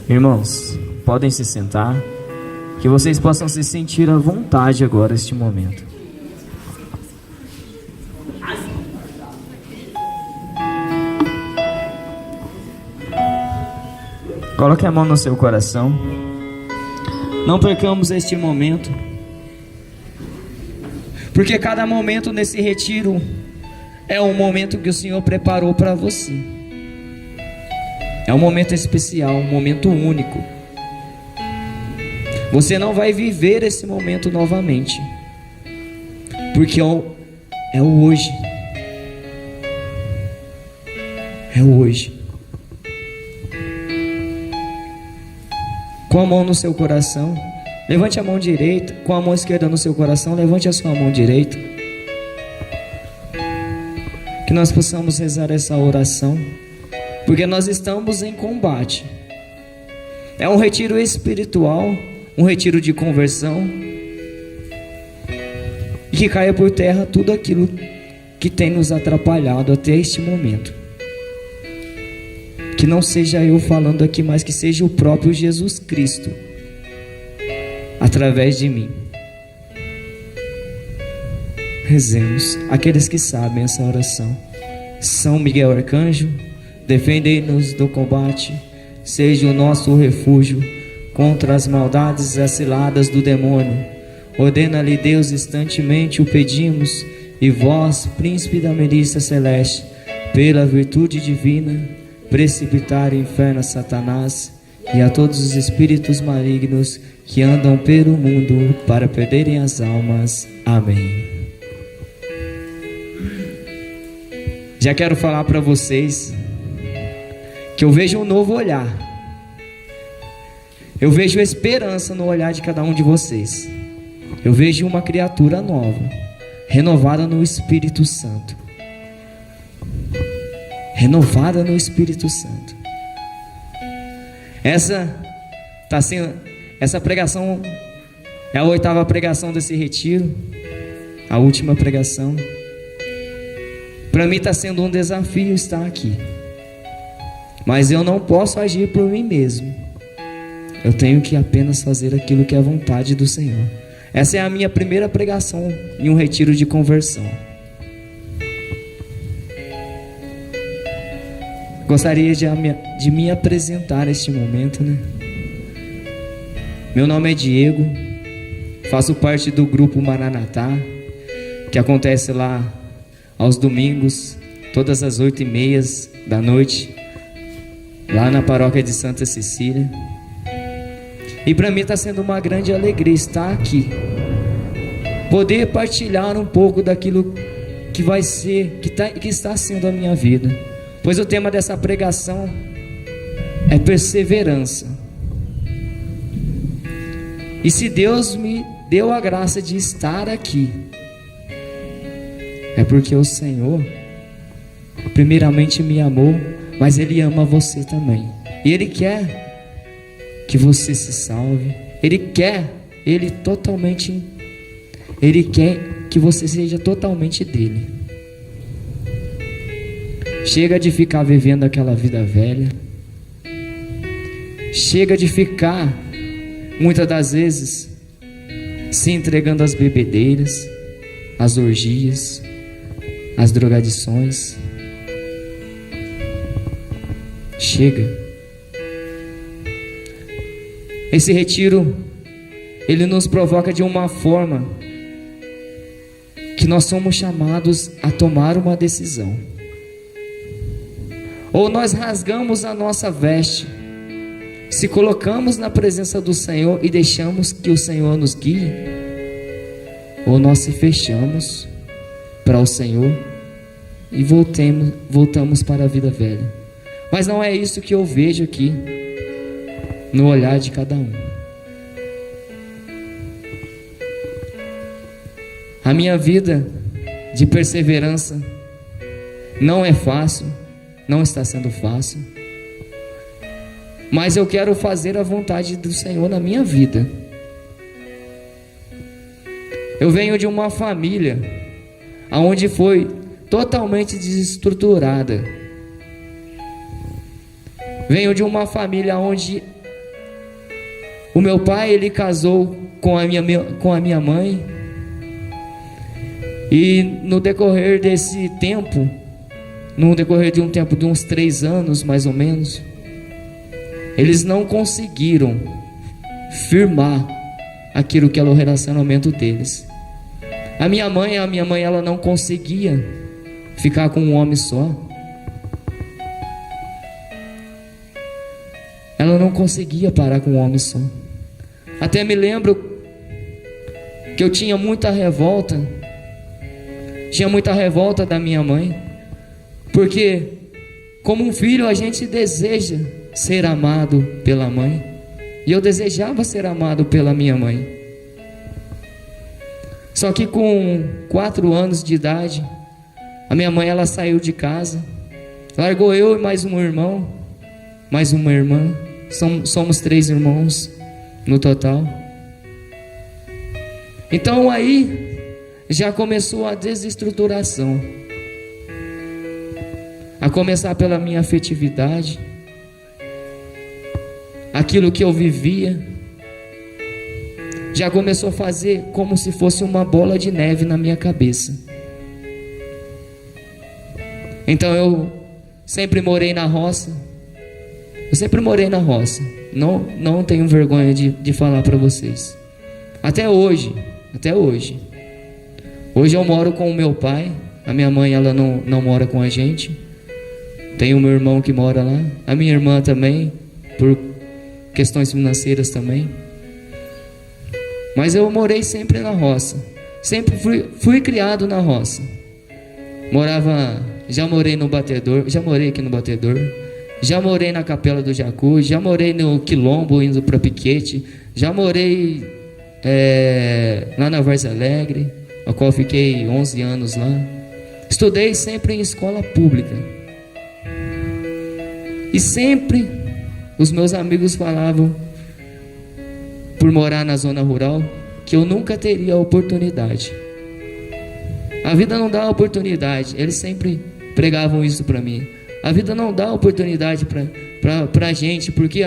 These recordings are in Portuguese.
Irmãos, podem se sentar, que vocês possam se sentir à vontade agora neste momento. Coloque a mão no seu coração. Não percamos este momento, porque cada momento nesse retiro é um momento que o Senhor preparou para você. É um momento especial, um momento único. Você não vai viver esse momento novamente, porque é o hoje. É o hoje. Com a mão no seu coração, levante a mão direita. Com a mão esquerda no seu coração, levante a sua mão direita. Que nós possamos rezar essa oração, porque nós estamos em combate. É um retiro espiritual, um retiro de conversão, e que caia por terra tudo aquilo que tem nos atrapalhado até este momento. Que não seja eu falando aqui, mas que seja o próprio Jesus Cristo através de mim. Rezemos, aqueles que sabem essa oração. São Miguel Arcanjo, defendei-nos do combate, seja o nosso refúgio contra as maldades e as ciladas do demônio. Ordena-lhe Deus, instantemente o pedimos, e vós, príncipe da milícia celeste, pela virtude divina, precipitar o inferno a Satanás e a todos os espíritos malignos que andam pelo mundo para perderem as almas. Amém. Já quero falar para vocês que eu vejo um novo olhar. Eu vejo esperança no olhar de cada um de vocês. Eu vejo uma criatura nova, renovada no Espírito Santo. Renovada no Espírito Santo. Essa pregação é a 8ª pregação desse retiro, a última pregação. Para mim está sendo um desafio estar aqui, mas eu não posso agir por mim mesmo. Eu tenho que apenas fazer aquilo que é a vontade do Senhor. Essa é a minha primeira pregação em um retiro de conversão. Gostaria de me apresentar neste momento, né? Meu nome é Diego, faço parte do grupo Maranatá, que acontece lá aos domingos, todas as 8h30 da noite, lá na paróquia de Santa Cecília. E para mim está sendo uma grande alegria estar aqui, poder partilhar um pouco daquilo que vai ser, que está sendo a minha vida. Pois o tema dessa pregação é perseverança. E se Deus me deu a graça de estar aqui, é porque o Senhor primeiramente me amou, mas Ele ama você também. E Ele quer que você se salve. Ele quer que você seja totalmente dele. Chega de ficar vivendo aquela vida velha. Chega de ficar, muitas das vezes, se entregando às bebedeiras, às orgias, às drogadições. Chega. Esse retiro, ele nos provoca de uma forma que nós somos chamados a tomar uma decisão. Ou nós rasgamos a nossa veste, se colocamos na presença do Senhor e deixamos que o Senhor nos guie, ou nós se fechamos para o Senhor e voltamos para a vida velha. Mas não é isso que eu vejo aqui no olhar de cada um. A minha vida de perseverança não é fácil, não está sendo fácil, mas eu quero fazer a vontade do Senhor na minha vida. Eu venho de uma família onde foi totalmente desestruturada. Venho de uma família onde O meu pai, ele casou com a minha mãe, e no decorrer desse tempo, no decorrer de um tempo de uns 3 anos mais ou menos, eles não conseguiram firmar aquilo que era o relacionamento deles. A minha mãe, ela não conseguia ficar com um homem só. Ela não conseguia parar com um homem só. Até me lembro que eu tinha muita revolta da minha mãe, porque como um filho a gente deseja ser amado pela mãe, e eu desejava ser amado pela minha mãe. Só que com 4 anos de idade, a minha mãe, ela saiu de casa, largou eu e mais um irmão, mais uma irmã. Somos 3 irmãos no total. Então aí já começou a desestruturação, a começar pela minha afetividade, aquilo que eu vivia já começou a fazer como se fosse uma bola de neve na minha cabeça. Então eu sempre morei na roça. Não tenho vergonha de falar para vocês. Até hoje. Hoje eu moro com o meu pai. A minha mãe, ela não mora com a gente. Tem o meu irmão que mora lá. A minha irmã também, por questões financeiras também. Mas eu morei sempre na roça. Sempre fui criado na roça. Já morei no batedor. Já morei aqui no batedor. Já morei na Capela do Jacu. Já morei no Quilombo, indo para Piquete. Já morei lá na Varza Alegre, a qual fiquei 11 anos lá. Estudei sempre em escola pública. E sempre os meus amigos falavam, por morar na zona rural, que eu nunca teria a oportunidade. A vida não dá oportunidade. Eles sempre pregavam isso para mim. A vida não dá oportunidade para a gente, porque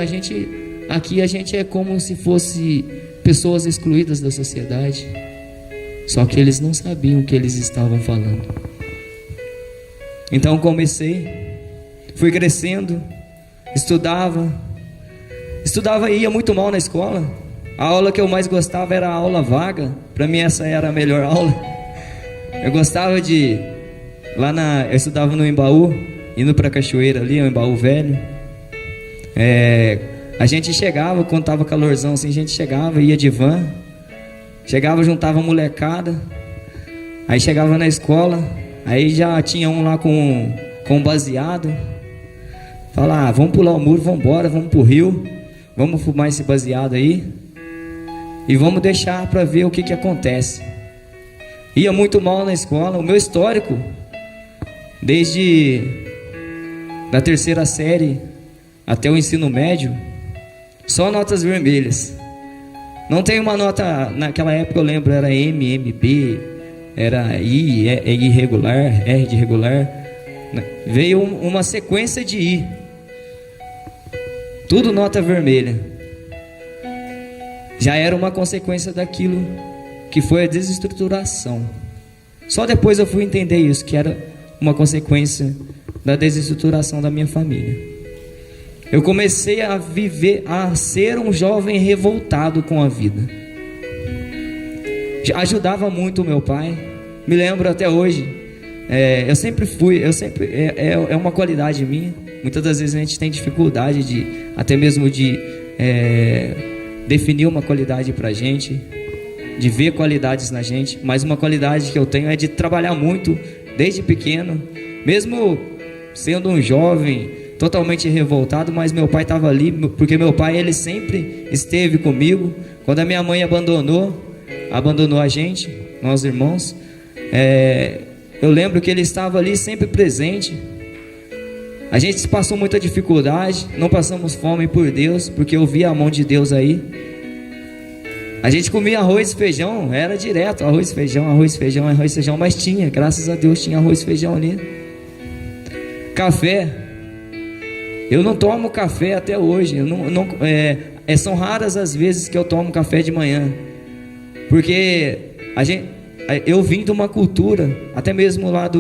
aqui a gente é como se fosse pessoas excluídas da sociedade. Só que eles não sabiam o que eles estavam falando. Então fui crescendo, estudava e ia muito mal na escola. A aula que eu mais gostava era a aula vaga. Para mim essa era a melhor aula. Eu gostava eu estudava no Embaú, indo para a cachoeira ali, o Embaú Velho. A gente chegava, quando tava calorzão assim, a gente chegava, ia de van. Chegava, juntava a molecada. Aí chegava na escola, aí já tinha um lá com baseado. Falava, vamos pular o muro, vamos embora, vamos pro rio, vamos fumar esse baseado aí e vamos deixar para ver o que acontece. Ia muito mal na escola. O meu histórico, desde da 3ª série até o ensino médio, só notas vermelhas. Não tem uma nota, naquela época eu lembro, era M, MB, era I, irregular, R de regular. Veio uma sequência de I. Tudo nota vermelha. Já era uma consequência daquilo que foi a desestruturação. Só depois eu fui entender isso, que era uma consequência da desestruturação da minha família. Eu comecei a ser um jovem revoltado com a vida. Ajudava muito o meu pai. Me lembro até hoje. É uma qualidade minha. Muitas das vezes a gente tem dificuldade até mesmo de definir uma qualidade pra gente, de ver qualidades na gente. Mas uma qualidade que eu tenho é de trabalhar muito desde pequeno, mesmo sendo um jovem totalmente revoltado, mas meu pai estava ali, porque meu pai, ele sempre esteve comigo. Quando a minha mãe abandonou a gente, nós irmãos, eu lembro que ele estava ali sempre presente. A gente passou muita dificuldade, não passamos fome por Deus, porque eu via a mão de Deus aí. A gente comia arroz e feijão, era direto, arroz e feijão, mas tinha, graças a Deus tinha arroz e feijão ali. Café, Eu não tomo café até hoje. São raras as vezes que eu tomo café de manhã, porque eu vim de uma cultura, até mesmo lá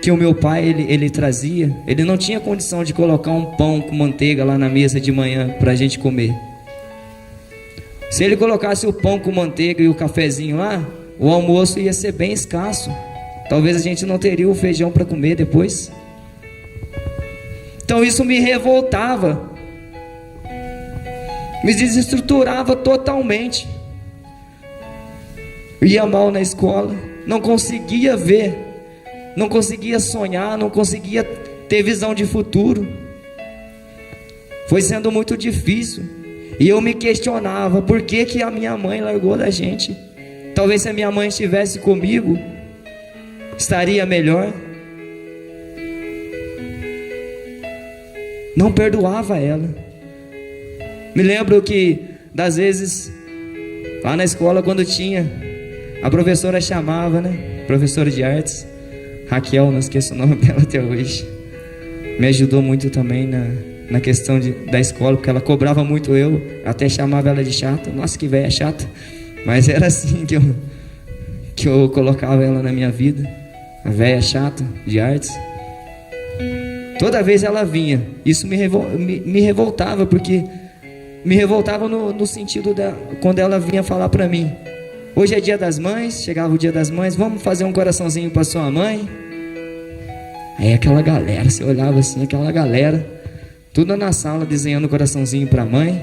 que o meu pai ele trazia. Ele não tinha condição de colocar um pão com manteiga lá na mesa de manhã para a gente comer. Se ele colocasse o pão com manteiga e o cafezinho lá, o almoço ia ser bem escasso. Talvez a gente não teria o feijão para comer depois. Então isso me revoltava, me desestruturava totalmente. Eu ia mal na escola, não conseguia ver, não conseguia sonhar, não conseguia ter visão de futuro. Foi sendo muito difícil. E eu me questionava, por que a minha mãe largou da gente? Talvez se a minha mãe estivesse comigo, estaria melhor. Não perdoava ela. Me lembro que das vezes lá na escola, quando tinha, a professora chamava, né? Professora de artes, Raquel, não esqueço o nome dela até hoje. Me ajudou muito também na questão da escola, porque ela cobrava muito eu, até chamava ela de chata. Nossa, que velha chata. Mas era assim que eu colocava ela na minha vida, a velha chata de artes. Toda vez ela vinha, isso me revoltava, porque me revoltava no sentido quando ela vinha falar para mim: hoje é dia das mães, chegava o dia das mães, vamos fazer um coraçãozinho para sua mãe. Aí aquela galera, você olhava assim, aquela galera, tudo na sala desenhando um coraçãozinho para a mãe.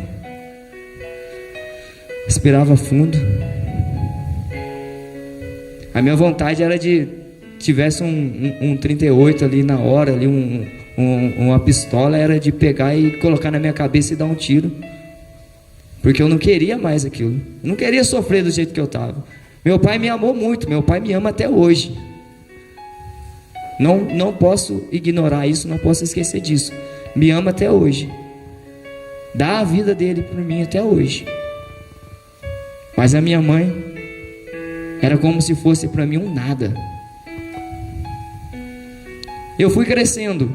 Respirava fundo. A minha vontade era de tivesse um 38 ali na hora, ali uma pistola, era de pegar e colocar na minha cabeça e dar um tiro, porque eu não queria mais aquilo, eu não queria sofrer do jeito que eu estava. Meu pai me amou muito, meu pai me ama até hoje. Não posso ignorar isso, não posso esquecer disso. Me ama até hoje, dá a vida dele por mim até hoje. Mas a minha mãe era como se fosse para mim um nada. Eu fui crescendo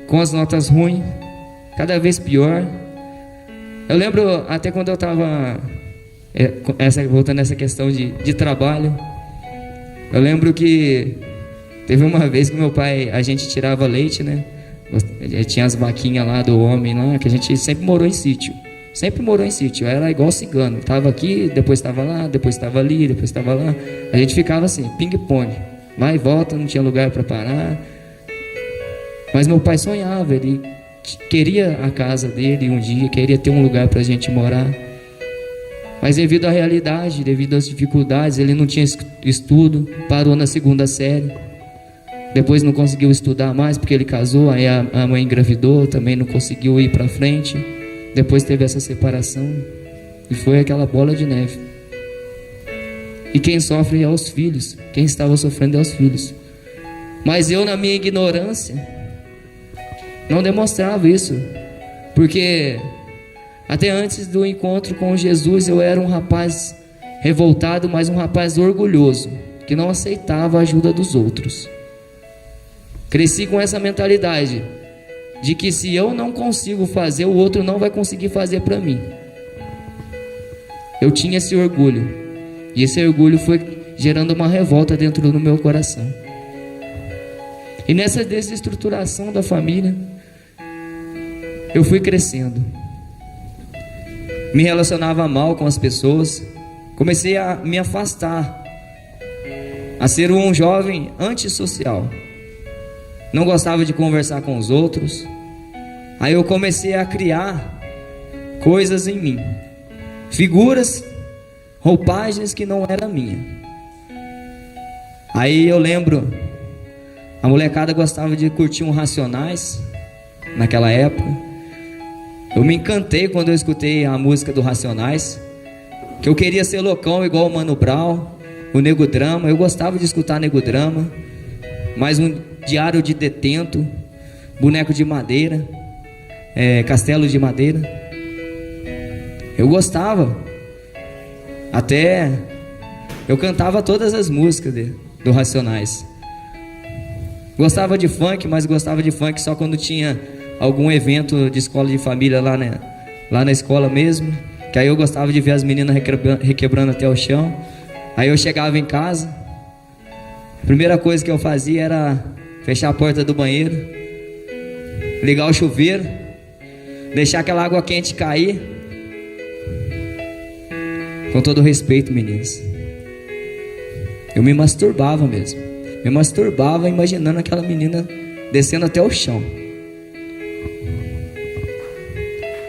com as notas ruins, cada vez pior. Eu lembro até quando eu estava voltando a essa questão de trabalho. Eu lembro que teve uma vez que meu pai, a gente tirava leite, né? Tinha as vaquinhas lá do homem lá, que a gente sempre morou em sítio. Era igual cigano, estava aqui, depois estava lá, depois estava ali, depois estava lá. A gente ficava assim, ping-pong, vai e volta, não tinha lugar para parar. Mas meu pai sonhava, ele queria a casa dele um dia, queria ter um lugar para a gente morar. Mas devido à realidade, devido às dificuldades, ele não tinha estudo, parou na 2ª série. Depois não conseguiu estudar mais porque ele casou, aí a mãe engravidou, também não conseguiu ir para frente. Depois teve essa separação e foi aquela bola de neve. E quem sofre é os filhos, quem estava sofrendo é os filhos. Mas eu, na minha ignorância, não demonstrava isso, porque até antes do encontro com Jesus eu era um rapaz revoltado, mas um rapaz orgulhoso, que não aceitava a ajuda dos outros. Cresci com essa mentalidade de que se eu não consigo fazer, o outro não vai conseguir fazer para mim. Eu tinha esse orgulho, e esse orgulho foi gerando uma revolta dentro do meu coração. E nessa desestruturação da família, eu fui crescendo, me relacionava mal com as pessoas, comecei a me afastar, a ser um jovem antissocial. Não gostava de conversar com os outros. Aí eu comecei a criar coisas em mim, figuras, roupagens que não era minha. Aí eu lembro, a molecada gostava de curtir um Racionais naquela época. Eu me encantei quando eu escutei a música do Racionais, que eu queria ser loucão igual o Mano Brown, o Nego Drama. Eu gostava de escutar Nego Drama, mais um Diário de Detento, Boneco de Madeira, Castelo de Madeira. Eu gostava, até eu cantava todas as músicas do Racionais. Gostava de funk, mas gostava de funk só quando tinha algum evento de escola de família lá, né? Lá na escola mesmo. Que aí eu gostava de ver as meninas requebrando até o chão. Aí eu chegava em casa, a primeira coisa que eu fazia era fechar a porta do banheiro, ligar o chuveiro, deixar aquela água quente cair. Com todo respeito, meninas, eu me masturbava mesmo. Me masturbava imaginando aquela menina descendo até o chão.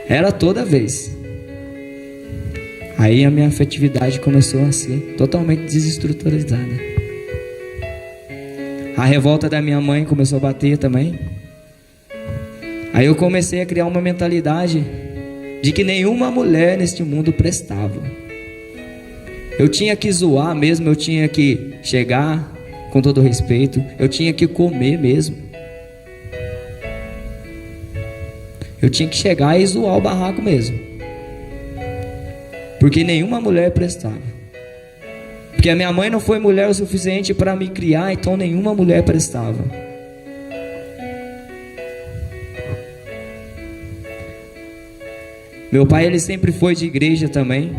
Era toda vez. Aí a minha afetividade começou a ser totalmente desestruturada. A revolta da minha mãe começou a bater também. Aí eu comecei a criar uma mentalidade de que nenhuma mulher neste mundo prestava. Eu tinha que zoar mesmo, eu tinha que chegar com todo respeito, eu tinha que comer mesmo. Eu tinha que chegar e zoar o barraco mesmo. Porque nenhuma mulher prestava. Porque a minha mãe não foi mulher o suficiente para me criar, então nenhuma mulher prestava. Meu pai, ele sempre foi de igreja também.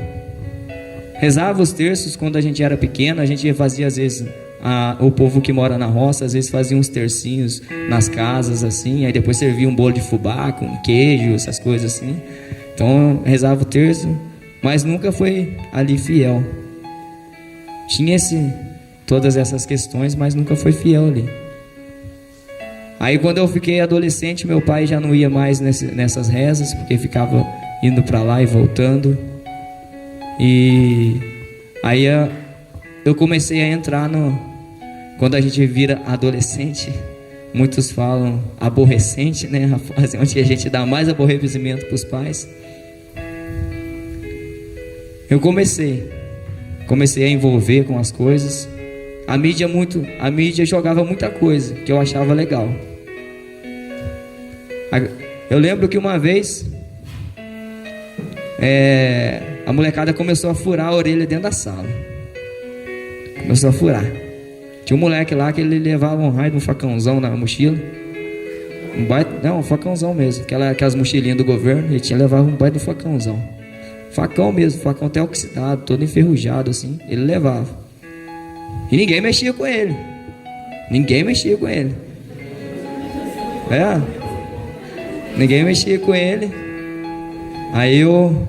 Rezava os terços quando a gente era pequeno. A gente fazia às vezes, o povo que mora na roça, às vezes fazia uns tercinhos nas casas assim. Aí depois servia um bolo de fubá com queijo, essas coisas assim. Então rezava o terço, mas nunca foi ali fiel. Tinha todas essas questões, mas nunca foi fiel ali. Aí quando eu fiquei adolescente, meu pai já não ia mais nessas rezas, porque ficava indo para lá e voltando. E aí eu comecei a entrar quando a gente vira adolescente, muitos falam aborrecente, né? A fase onde a gente dá mais aborrecimento para os pais. Eu comecei a envolver com as coisas. A mídia jogava muita coisa que eu achava legal. Eu lembro que uma vez a molecada começou a furar a orelha dentro da sala. Começou a furar. Tinha um moleque lá que ele levava um raio de um facãozão na mochila. Um facãozão mesmo. Aquelas mochilinhas do governo. Ele levava um baita de um facãozão. Facão mesmo, facão até oxidado, todo enferrujado assim. Ele levava. E ninguém mexia com ele. Ninguém mexia com ele. Ninguém mexia com ele. Aí eu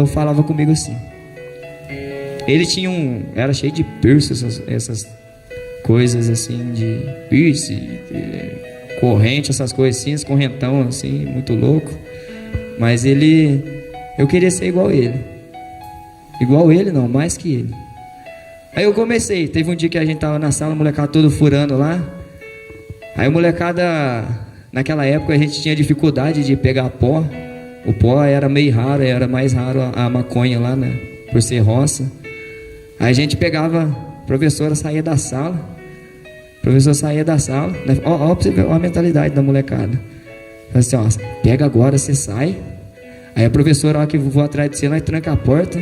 falava comigo assim. Ele tinha era cheio de piercing, essas coisas assim, de piercing, de corrente, essas coisas assim, esse correntão assim, muito louco. Mas eu queria ser igual ele. Igual ele não, mais que ele. Aí eu comecei, teve um dia que a gente tava na sala, o molecada todo furando lá. Aí o molecada, naquela época a gente tinha dificuldade de pegar pó. O pó era meio raro, era mais raro a maconha lá, né? Por ser roça. Aí a gente pegava, a professora saía da sala. Né? Ó, pra você ver a mentalidade da molecada. Assim, ó, pega agora, você sai. Aí a professora, ó, que vou atrás de você, nós tranca a porta.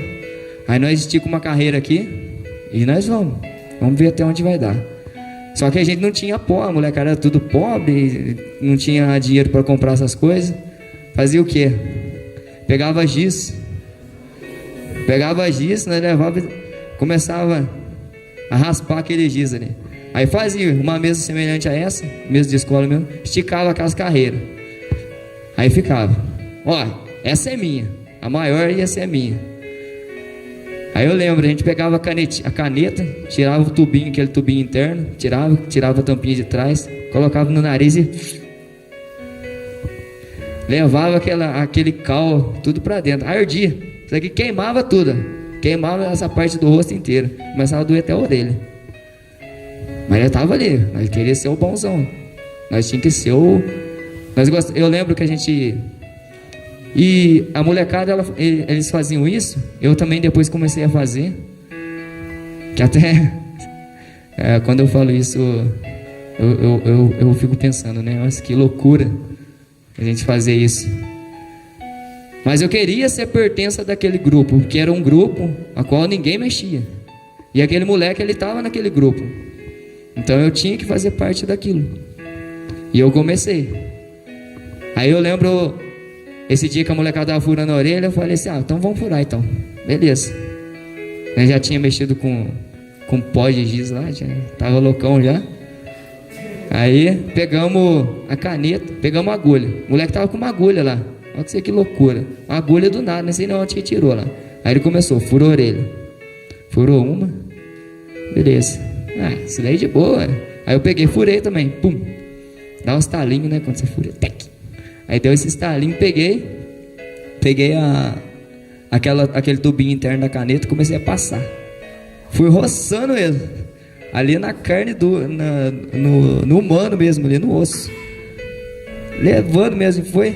Aí nós estica uma carreira aqui e nós vamos ver até onde vai dar. Só que a gente não tinha pó, a molecada era tudo pobre, não tinha dinheiro para comprar essas coisas. Fazia o quê? Pegava giz, nós levava, começava a raspar aquele giz ali. Aí fazia uma mesa semelhante a essa, mesa de escola mesmo, esticava aquelas carreiras. Aí ficava, ó, essa é minha, a maior ia ser minha. Aí eu lembro, a gente pegava a caneta, tirava o tubinho, aquele tubinho interno, tirava a tampinha de trás, colocava no nariz e levava aquele cal tudo pra dentro, ardia. Isso aqui queimava tudo, queimava essa parte do rosto inteiro, começava a doer até a orelha. Mas ele tava ali, nós queria ser o bonzão, nós tinha que ser eu lembro que a gente... E a molecada, eles faziam isso. Eu também depois comecei a fazer. Que até quando eu falo isso, eu fico pensando, né? Nossa, que loucura a gente fazer isso. Mas eu queria ser pertença daquele grupo, porque era um grupo a qual ninguém mexia. E aquele moleque, ele estava naquele grupo. Então eu tinha que fazer parte daquilo. E eu comecei. Aí eu lembro, esse dia que a molecada tava furando a orelha, eu falei assim, então vamos furar então. Beleza. Eu já tinha mexido com pó de giz lá, já tava loucão já. Aí pegamos a caneta, pegamos a agulha. O moleque tava com uma agulha lá. Olha que loucura. Uma agulha do nada, não sei não onde que tirou lá. Aí ele começou, furou a orelha. Furou uma. Beleza. Isso daí de boa. Aí eu peguei, furei também. Pum. Dá um estalinho, né? Quando você fura. Tec. Aí deu esse estalinho, peguei aquele tubinho interno da caneta e comecei a passar. Fui roçando mesmo. Ali na carne no humano mesmo, ali no osso. Levando mesmo, foi.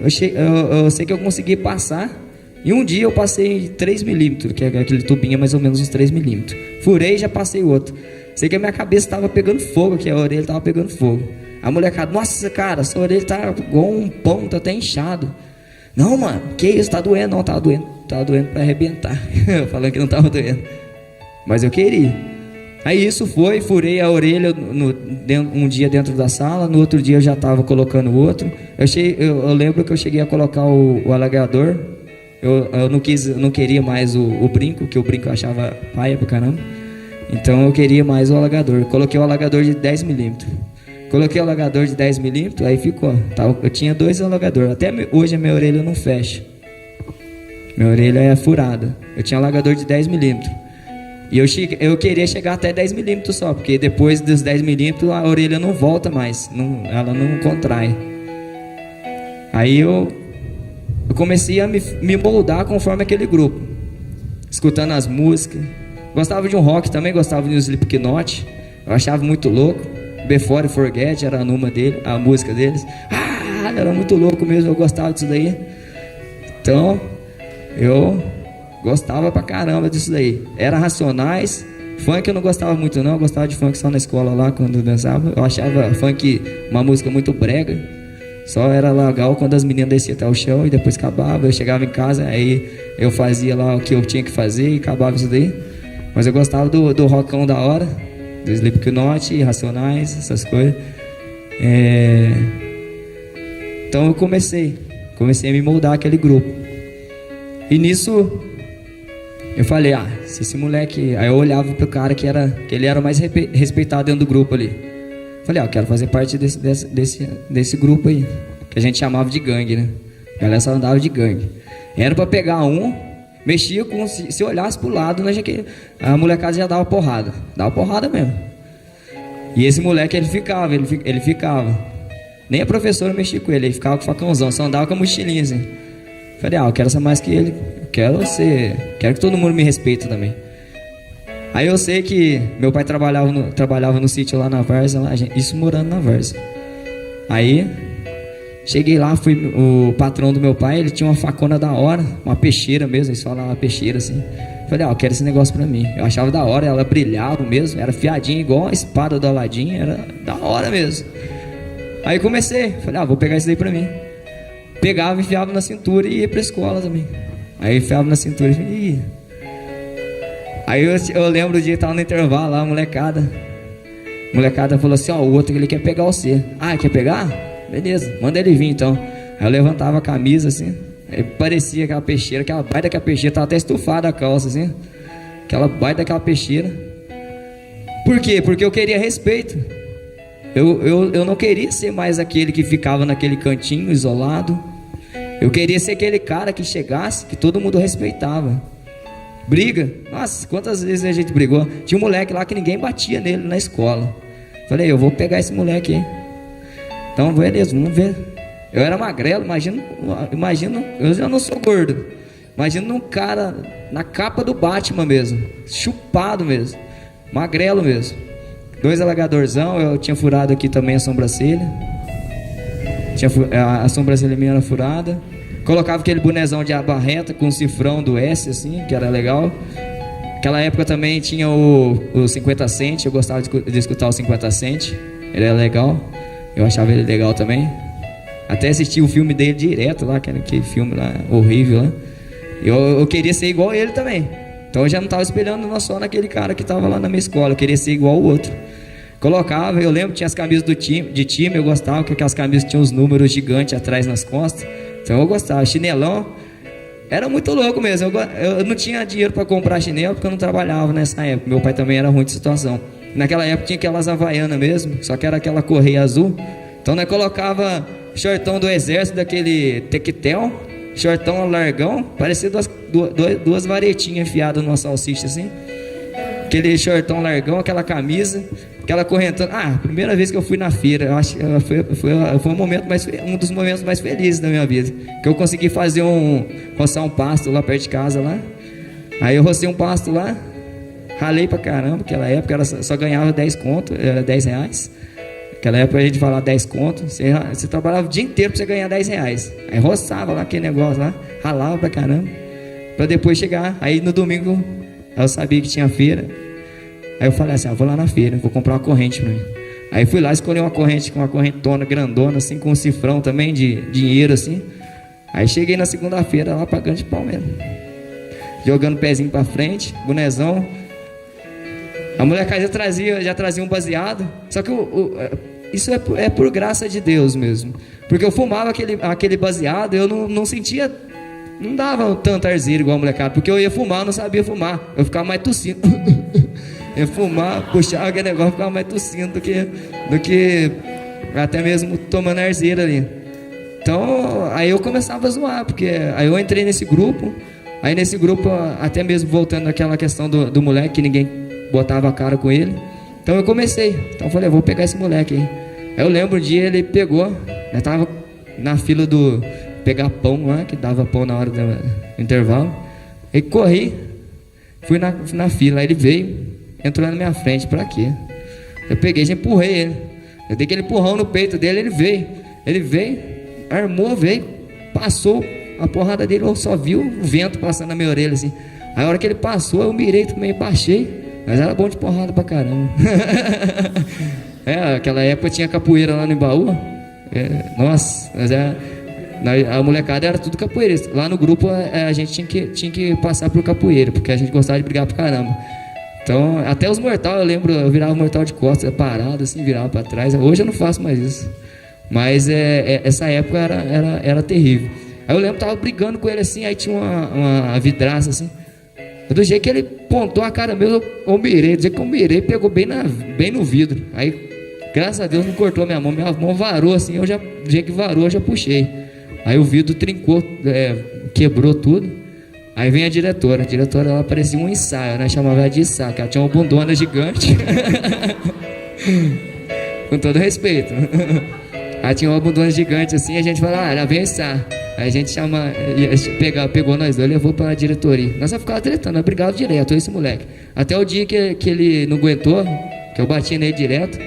Eu sei que eu consegui passar. E um dia eu passei 3 milímetros, que é aquele tubinho mais ou menos uns 3 milímetros. Furei e já passei o outro. Sei que a minha cabeça estava pegando fogo, que a orelha estava pegando fogo. A molecada, nossa cara, sua orelha tá igual um pão, tá até inchado. Não, mano, que isso, tá doendo? Não, tava doendo pra arrebentar. Falando que não tava doendo. Mas eu queria. Aí isso foi, furei a orelha um dia dentro da sala, no outro dia eu já tava colocando o outro. Eu lembro que eu cheguei a colocar o alargador. Eu não queria mais o brinco, que o brinco eu achava paia pra caramba. Então eu queria mais o alargador. Coloquei o alargador de 10 milímetros. Coloquei o alargador de 10 milímetros, aí ficou. Eu tinha 2 alargadores. Até hoje a minha orelha não fecha. Minha orelha é furada. Eu tinha alargador de 10 milímetros. E eu queria chegar até 10 milímetros só, porque depois dos 10 milímetros a orelha não volta mais. Ela não contrai. Aí eu comecei a me moldar conforme aquele grupo. Escutando as músicas. Gostava de um rock também, gostava de um Slipknot. Eu achava muito louco. Before Forget era a música deles. Era muito louco mesmo, eu gostava disso daí. Então, eu gostava pra caramba disso daí. Era Racionais. Funk eu não gostava muito não, eu gostava de funk só na escola lá, quando eu dançava. Eu achava funk uma música muito brega. Só era legal quando as meninas desciam até o chão e depois acabava. Eu chegava em casa, aí eu fazia lá o que eu tinha que fazer e acabava isso daí. Mas eu gostava do rockão da hora, do Slipknot, Racionais, essas coisas. Então eu comecei a me moldar aquele grupo. E nisso eu falei, se esse moleque... Aí eu olhava pro cara que ele era o mais respeitado dentro do grupo ali. Falei, eu quero fazer parte desse grupo aí, que a gente chamava de gangue, né? A galera só andava de gangue. Era pra pegar mexia com... Se olhasse pro lado, a molecada já dava porrada. Dava porrada mesmo. E esse moleque, ele ficava. Nem a professora mexia com ele ficava com o facãozão, só andava com a mochilinha assim. Falei, eu quero ser mais que ele. Quero que todo mundo me respeite também. Aí eu sei que meu pai trabalhava no sítio lá na Várzea, isso morando na Várzea. Aí cheguei lá, o patrão do meu pai, ele tinha uma facona da hora, uma peixeira mesmo, eles falavam uma peixeira assim. Falei, eu quero esse negócio pra mim. Eu achava da hora, ela brilhava mesmo, era fiadinha igual a espada do Aladim, era da hora mesmo. Aí comecei, falei, vou pegar isso daí pra mim. Pegava, enfiava na cintura e ia pra escola também. Aí enfiava na cintura e ia. Aí eu lembro o dia que tava no intervalo lá, a molecada falou assim, o outro ele quer pegar você. Quer pegar? Beleza, manda ele vir então. Aí eu levantava a camisa assim, aí parecia aquela peixeira, aquela baita daquela peixeira, tava até estufada a calça assim, aquela baita daquela peixeira. Por quê? Porque eu queria respeito. Eu não queria ser mais aquele que ficava naquele cantinho isolado. Eu queria ser aquele cara que chegasse, que todo mundo respeitava. Briga, nossa, quantas vezes a gente brigou. Tinha um moleque lá que ninguém batia nele na escola. Falei, eu vou pegar esse moleque aí. Então, beleza, vamos ver. Eu era magrelo, imagina, eu já não sou gordo. Imagina um cara na capa do Batman mesmo, chupado mesmo, magrelo mesmo. 2 alagadorzão, eu tinha furado aqui também a sobrancelha. A sobrancelha minha era furada. Colocava aquele bonezão de aba reta com o cifrão do S, assim, que era legal. Naquela época também tinha o 50 Cent, eu gostava de escutar o 50 Cent. Ele era legal, eu achava ele legal também. Até assisti o filme dele direto lá, aquele filme lá, horrível lá. Eu queria ser igual a ele também. Então eu já não estava espelhando só naquele cara que estava lá na minha escola, eu queria ser igual o outro. Colocava, eu lembro, tinha as camisas de time, eu gostava, que aquelas camisas tinham os números gigantes atrás nas costas. Então eu gostava, chinelão, era muito louco mesmo. Eu não tinha dinheiro para comprar chinelo porque eu não trabalhava nessa época. Meu pai também era ruim de situação. Naquela época tinha aquelas havaianas mesmo, só que era aquela correia azul. Então nós colocava shortão do exército, daquele tequetel, shortão largão, parecia duas varetinhas enfiadas numa salsicha assim. Aquele shortão largão, aquela camisa, aquela correntona. Primeira vez que eu fui na feira, eu acho que foi um dos momentos mais felizes da minha vida. Que eu consegui roçar um pasto lá perto de casa lá. Aí eu rocei um pasto lá, ralei pra caramba. Naquela época só ganhava 10 conto, era 10 reais. Naquela época a gente falava 10 conto. Você trabalhava o dia inteiro pra você ganhar 10 reais. Aí roçava lá aquele negócio lá, ralava pra caramba. Pra depois chegar, aí no domingo eu sabia que tinha feira. Aí eu falei assim, vou lá na feira, vou comprar uma corrente pra mim. Aí fui lá, escolhi uma corrente, com uma correntona grandona, assim, com um cifrão também de dinheiro, assim. Aí cheguei na segunda-feira lá pagando de pau mesmo. Jogando pezinho pra frente, bonezão. A molecada já trazia um baseado. Só que isso é por graça de Deus mesmo. Porque eu fumava aquele baseado, eu não sentia... Não dava tanto arzeiro igual a molecada, porque eu ia fumar, eu não sabia fumar. Eu ficava mais tossindo. Eu fumar, puxava aquele negócio, ficava mais tossindo do que até mesmo tomando arzeiro ali. Então, aí eu começava a zoar, porque aí eu entrei nesse grupo. Aí nesse grupo, até mesmo voltando naquela questão do moleque, que ninguém botava a cara com ele. Então eu comecei. Então eu falei, vou pegar esse moleque aí. Aí eu lembro um dia ele pegou, eu tava na fila do pegar pão lá, que dava pão na hora do intervalo. E corri, fui na fila, aí ele veio, entrou na minha frente, pra quê? Eu peguei, já empurrei ele. Eu dei aquele empurrão no peito dele, ele veio, armou, passou a porrada dele, eu só vi o vento passando na minha orelha assim. Aí a hora que ele passou, eu mirei também, baixei, mas era bom de porrada pra caramba. Aquela época tinha capoeira lá no Embaú. Nossa, mas a molecada era tudo capoeirista. Lá no grupo a gente tinha que passar por capoeira, porque a gente gostava de brigar pra caramba. Então, até os mortal, eu lembro, eu virava mortal de costas, parado assim, virava pra trás. Hoje eu não faço mais isso. Mas essa época era terrível. Aí eu lembro que tava brigando com ele assim, aí tinha uma vidraça assim. Do jeito que ele pontou a cara mesmo, eu mirei. Do jeito que eu mirei, pegou bem no vidro. Aí, graças a Deus, não cortou minha mão varou assim, do jeito que varou, eu já puxei. Aí o vidro trincou, quebrou tudo. Aí vem a diretora ela parecia um ensaio, né? Chamava ela de ensaio, que ela tinha uma bundona gigante. Com todo respeito. Ela tinha uma bundona gigante assim, a gente fala, ela vem ensaio. Aí a gente pegou nós dois e levou pra diretoria. Nós só ficava tretando, nós brigava direto, esse moleque. Até o dia que ele não aguentou, que eu bati nele direto.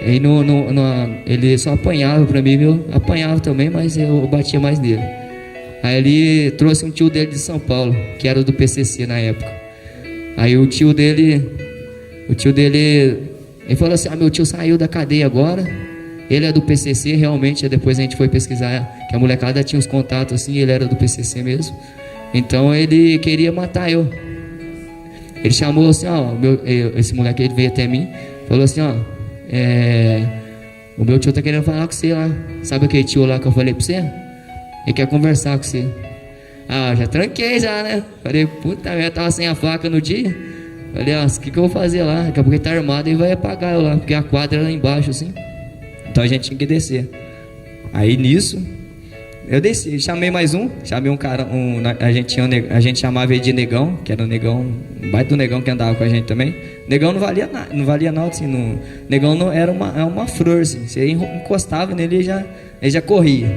Aí ele só apanhava pra mim, eu apanhava também, mas eu batia mais nele. Aí ele trouxe um tio dele de São Paulo, que era do PCC na época. Aí o tio dele, ele falou assim, meu tio saiu da cadeia agora, ele é do PCC, realmente. Depois a gente foi pesquisar, que a molecada tinha uns contatos assim, ele era do PCC mesmo. Então ele queria matar eu. Ele chamou assim, esse moleque, ele veio até mim, falou assim, o meu tio tá querendo falar com você lá. Sabe aquele tio lá que eu falei pra você? Ele quer conversar com você. Já tranquei já, né? Falei, puta merda, tava sem a faca no dia. Falei, o que eu vou fazer lá? Daqui a pouco ele tá armado e vai apagar eu lá, porque a quadra era lá embaixo assim. Então a gente tinha que descer. Aí nisso, eu desci, chamei mais chamei um cara, a gente chamava ele de Negão, que era um negão, um baita do negão que andava com a gente também. Negão não valia nada assim, Negão era uma flor assim, você encostava nele ele já corria.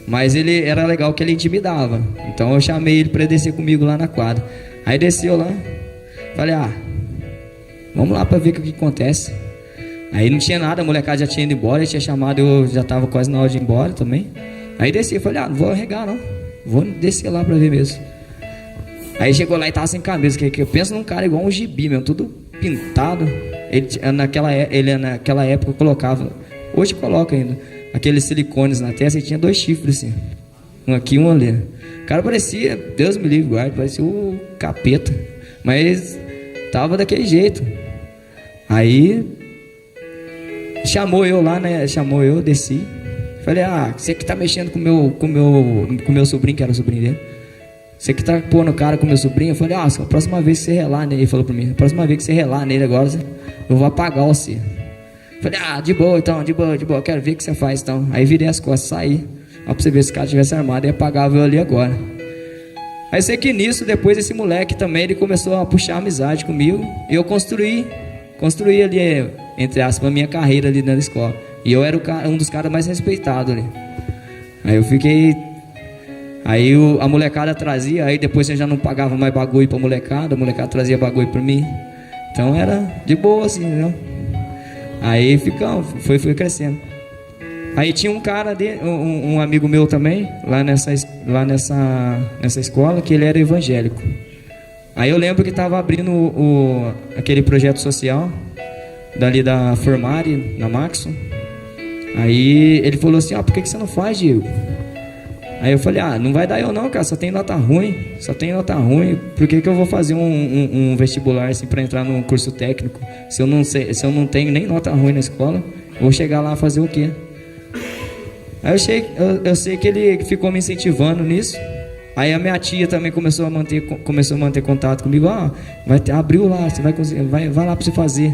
Mas ele era legal que ele intimidava. Então eu chamei ele para descer comigo lá na quadra. Aí desceu lá, falei, vamos lá para ver o que acontece. Aí não tinha nada, a molecada já tinha ido embora, ele tinha chamado, eu já estava quase na hora de ir embora também. Aí desci, falei, não vou arregar não, vou descer lá pra ver mesmo. Aí chegou lá e tava sem camisa, que eu penso num cara igual um gibi mesmo, tudo pintado. Ele naquela época colocava, hoje coloca ainda, aqueles silicones na testa, e tinha 2 chifres assim, um aqui e um ali. O cara parecia, Deus me livre, guarde, parecia o capeta. Mas tava daquele jeito. Aí chamou eu lá, né? Chamou eu, desci. Falei, você que tá mexendo com meu sobrinho, que era o sobrinho dele. Você que tá pondo cara com meu sobrinho. Eu falei, a próxima vez que você relar nele, ele falou pra mim, a próxima vez que você relar nele agora, eu vou apagar você. Falei, de boa então, de boa, quero ver o que você faz então. Aí virei as costas, saí. Ó, pra você ver se o cara tivesse armado, e apagava eu ali agora. Aí sei que nisso, depois esse moleque também, ele começou a puxar amizade comigo. E eu construí ali, entre aspas, a minha carreira ali na escola. E eu era um dos caras mais respeitados ali. Aí eu fiquei... Aí a molecada trazia, aí depois você já não pagava mais bagulho pra molecada, a molecada trazia bagulho pra mim. Então era de boa assim, entendeu? Aí foi crescendo. Aí tinha um cara, um amigo meu também, lá nessa escola, que ele era evangélico. Aí eu lembro que tava abrindo aquele projeto social, dali da Formare, na Maxon. Aí ele falou assim, por que você não faz, Diego? Aí eu falei, não vai dar eu não, cara, só tem nota ruim, por que eu vou fazer um vestibular assim pra entrar num curso técnico, se eu não tenho nem nota ruim na escola, vou chegar lá fazer o quê? Aí eu sei que ele ficou me incentivando nisso. Aí a minha tia também começou a manter contato comigo, abriu lá, você vai conseguir, vai lá pra você fazer.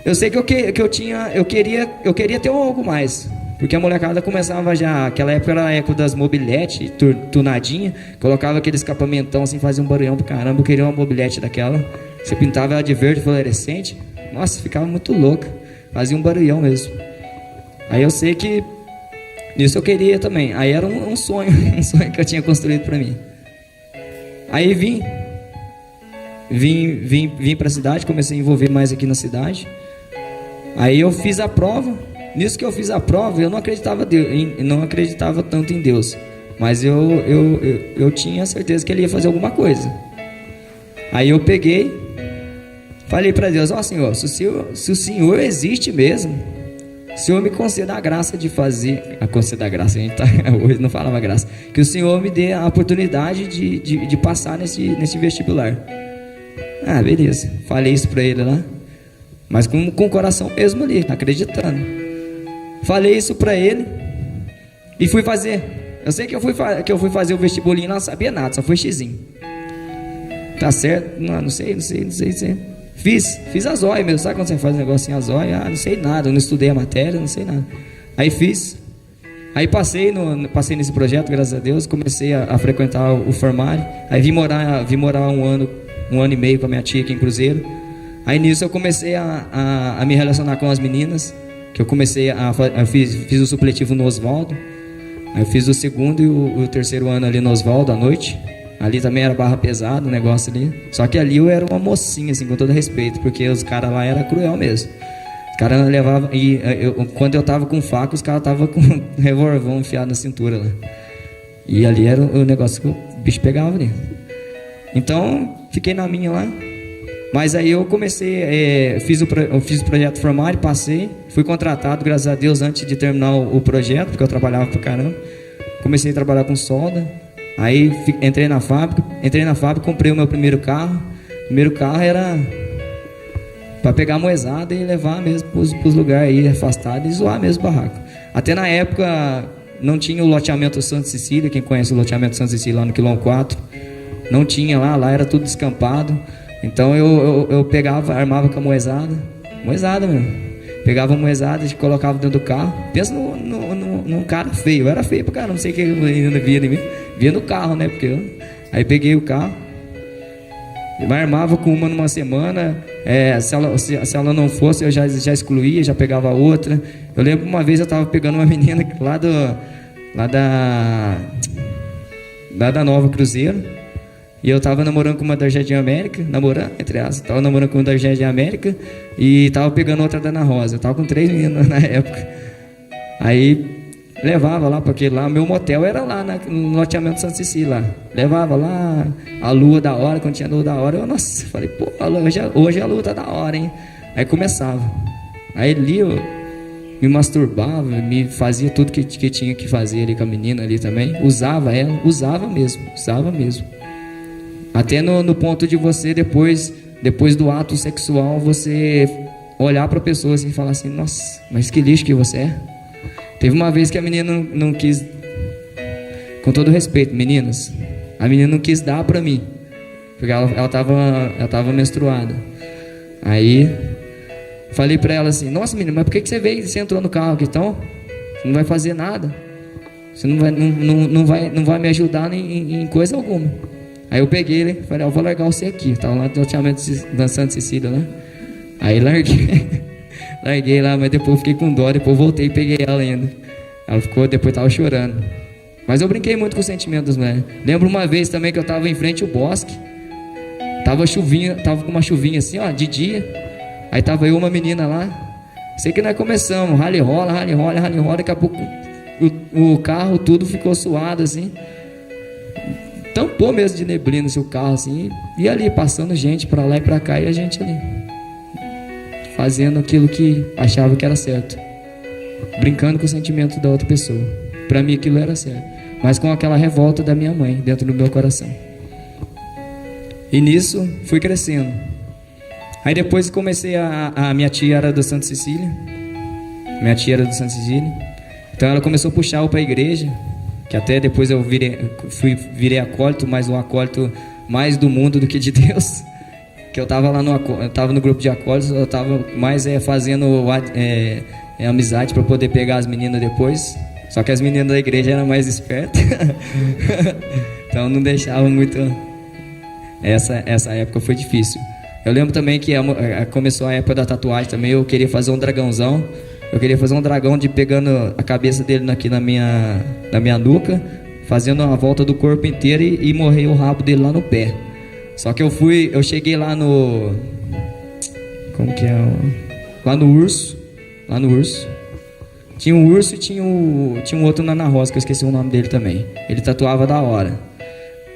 Eu sei que eu queria ter algo mais. Porque a molecada começava já, aquela época era a época das mobilete, tunadinha, colocava aquele escapamentão assim, fazia um barulhão pro caramba, eu queria uma mobilete daquela. Você pintava ela de verde fluorescente, nossa, ficava muito louca, fazia um barulhão mesmo. Aí eu sei que nisso eu queria também, aí era um sonho, um sonho que eu tinha construído pra mim. Aí vim pra cidade, comecei a envolver mais aqui na cidade. Aí eu fiz a prova. Nisso que eu fiz a prova, eu não acreditava tanto em Deus. Mas eu tinha certeza que Ele ia fazer alguma coisa. Aí eu peguei, falei para Deus, Senhor, se o Senhor existe mesmo, o Senhor me conceda a graça de fazer, conceda a graça, a gente hoje não falava graça, que o Senhor me dê a oportunidade de passar nesse vestibular. Beleza, falei isso para ele lá, mas com o coração mesmo ali, acreditando. Falei isso pra ele e fui fazer. Eu sei que eu fui fazer o vestibulinho, não sabia nada, só foi xizinho. Tá certo? Não sei. Fiz a zóia mesmo, sabe quando você faz um negocinho a zóia? Não sei nada, não estudei a matéria, não sei nada. Aí fiz. Aí passei nesse projeto, graças a Deus, comecei a frequentar o Formare. Aí vim morar um ano e meio com a minha tia aqui em Cruzeiro. Aí nisso eu comecei a me relacionar com as meninas. Que eu comecei fiz o supletivo no Oswaldo. Aí eu fiz o segundo e o terceiro ano ali no Oswaldo à noite. Ali também era barra pesada o negócio ali. Só que ali eu era uma mocinha, assim, com todo respeito, porque os caras lá eram cruel mesmo. Os caras levavam. E quando eu tava com faca, os caras tava com revolvão enfiado na cintura lá. E ali era o negócio que o bicho pegava ali. Então, fiquei na minha lá. Mas aí eu comecei, fiz o projeto Formare, passei, fui contratado, graças a Deus, antes de terminar o projeto, porque eu trabalhava pra caramba. Comecei a trabalhar com solda, aí entrei na fábrica, comprei o meu primeiro carro. O primeiro carro era para pegar a moezada e levar mesmo pros lugares aí afastados e zoar mesmo o barraco. Até na época não tinha o loteamento Santa Cecília, quem conhece o loteamento Santa Cecília lá no quilômetro 4, não tinha lá era tudo descampado. Então eu pegava, armava com a moezada mesmo. Pegava a moezada e colocava dentro do carro. Pensa num cara feio, eu era feio pra caramba, não sei o que eu ainda via em mim. Via no carro, né? Aí peguei o carro, armava com uma numa semana. Se ela não fosse, eu já excluía, já pegava outra. Eu lembro uma vez eu tava pegando uma menina lá da Nova Cruzeiro. E eu tava namorando com uma da Jardim América, tava namorando com uma da Jardim América e tava pegando outra da Ana Rosa. Eu tava com 3 meninas na época. Aí levava lá, porque lá meu motel era lá no loteamento Santa Cecília lá. Levava lá a lua da hora, quando tinha lua da hora, falei, pô, hoje a lua tá da hora, hein? Aí começava. Aí ali eu me masturbava, me fazia tudo que tinha que fazer ali com a menina ali também. Usava mesmo. Até no ponto de você, depois do ato sexual, você olhar para a pessoa assim, e falar assim: nossa, mas que lixo que você é. Teve uma vez que a menina não quis, com todo respeito, meninas, a menina não quis dar para mim, porque ela tava menstruada. Aí falei para ela assim: nossa, menina, mas por que você veio, você entrou no carro aqui então? Você não vai fazer nada, você não vai me ajudar em coisa alguma. Aí eu peguei ele e falei: eu vou largar você aqui. Tava lá no loteamento dançando Cecília, né? Aí larguei lá, mas depois fiquei com dó, depois voltei e peguei ela ainda. Ela ficou, depois tava chorando. Mas eu brinquei muito com os sentimentos das mulheres. Lembro uma vez também que eu tava em frente ao bosque. Tava com uma chuvinha assim, ó, de dia. Aí tava eu e uma menina lá. Sei que nós começamos, rally rola, daqui a pouco o carro tudo ficou suado assim. Tampou mesmo de neblina o seu carro assim. E ali, passando gente pra lá e pra cá, e a gente ali fazendo aquilo que achava que era certo, brincando com o sentimento da outra pessoa. Para mim aquilo era certo, mas com aquela revolta da minha mãe dentro do meu coração. E nisso fui crescendo. Aí depois comecei a minha tia era do Santa Cecília. Então ela começou a puxar eu para a igreja, que até depois eu virei acólito, mas um acólito mais do mundo do que de Deus. Que eu tava lá eu tava no grupo de acólitos, eu tava mais fazendo amizade para poder pegar as meninas depois. Só que as meninas da igreja eram mais espertas. Então não deixavam muito. Essa época foi difícil. Eu lembro também que começou a época da tatuagem também. Eu queria fazer um dragãozão. Eu queria fazer um dragão pegando a cabeça dele aqui na minha nuca, fazendo a volta do corpo inteiro e morrer o rabo dele lá no pé. Só que eu cheguei lá no... Como que é? Lá no urso. Tinha um urso e tinha um outro na Rosa, que eu esqueci o nome dele também. Ele tatuava da hora.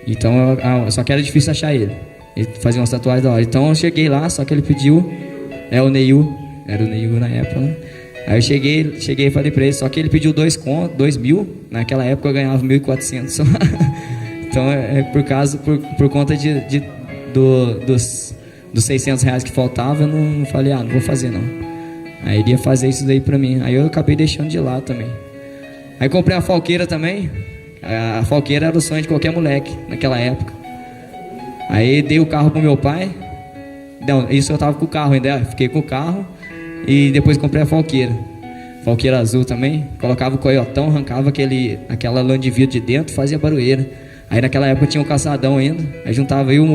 Então, só que era difícil achar ele. Ele fazia umas tatuagens da hora. Então eu cheguei lá, só que ele pediu... o Neil. Era o Neil na época, né? Aí eu cheguei e falei pra ele, só que ele pediu 2.000. Naquela época eu ganhava 1.400 só. Então por conta dos 600 reais que faltava, eu não falei, não vou fazer não. Aí ele ia fazer isso daí pra mim. Aí eu acabei deixando de lado também. Aí comprei a falqueira também. A falqueira era o sonho de qualquer moleque naquela época. Aí dei o carro pro meu pai. Não, isso eu tava com o carro ainda. Fiquei com o carro. E depois comprei a falqueira. Falqueira azul também. Colocava o coiotão, arrancava aquela lã de vidro de dentro, fazia barulheira. Aí naquela época tinha um caçadão ainda. Aí juntava eu e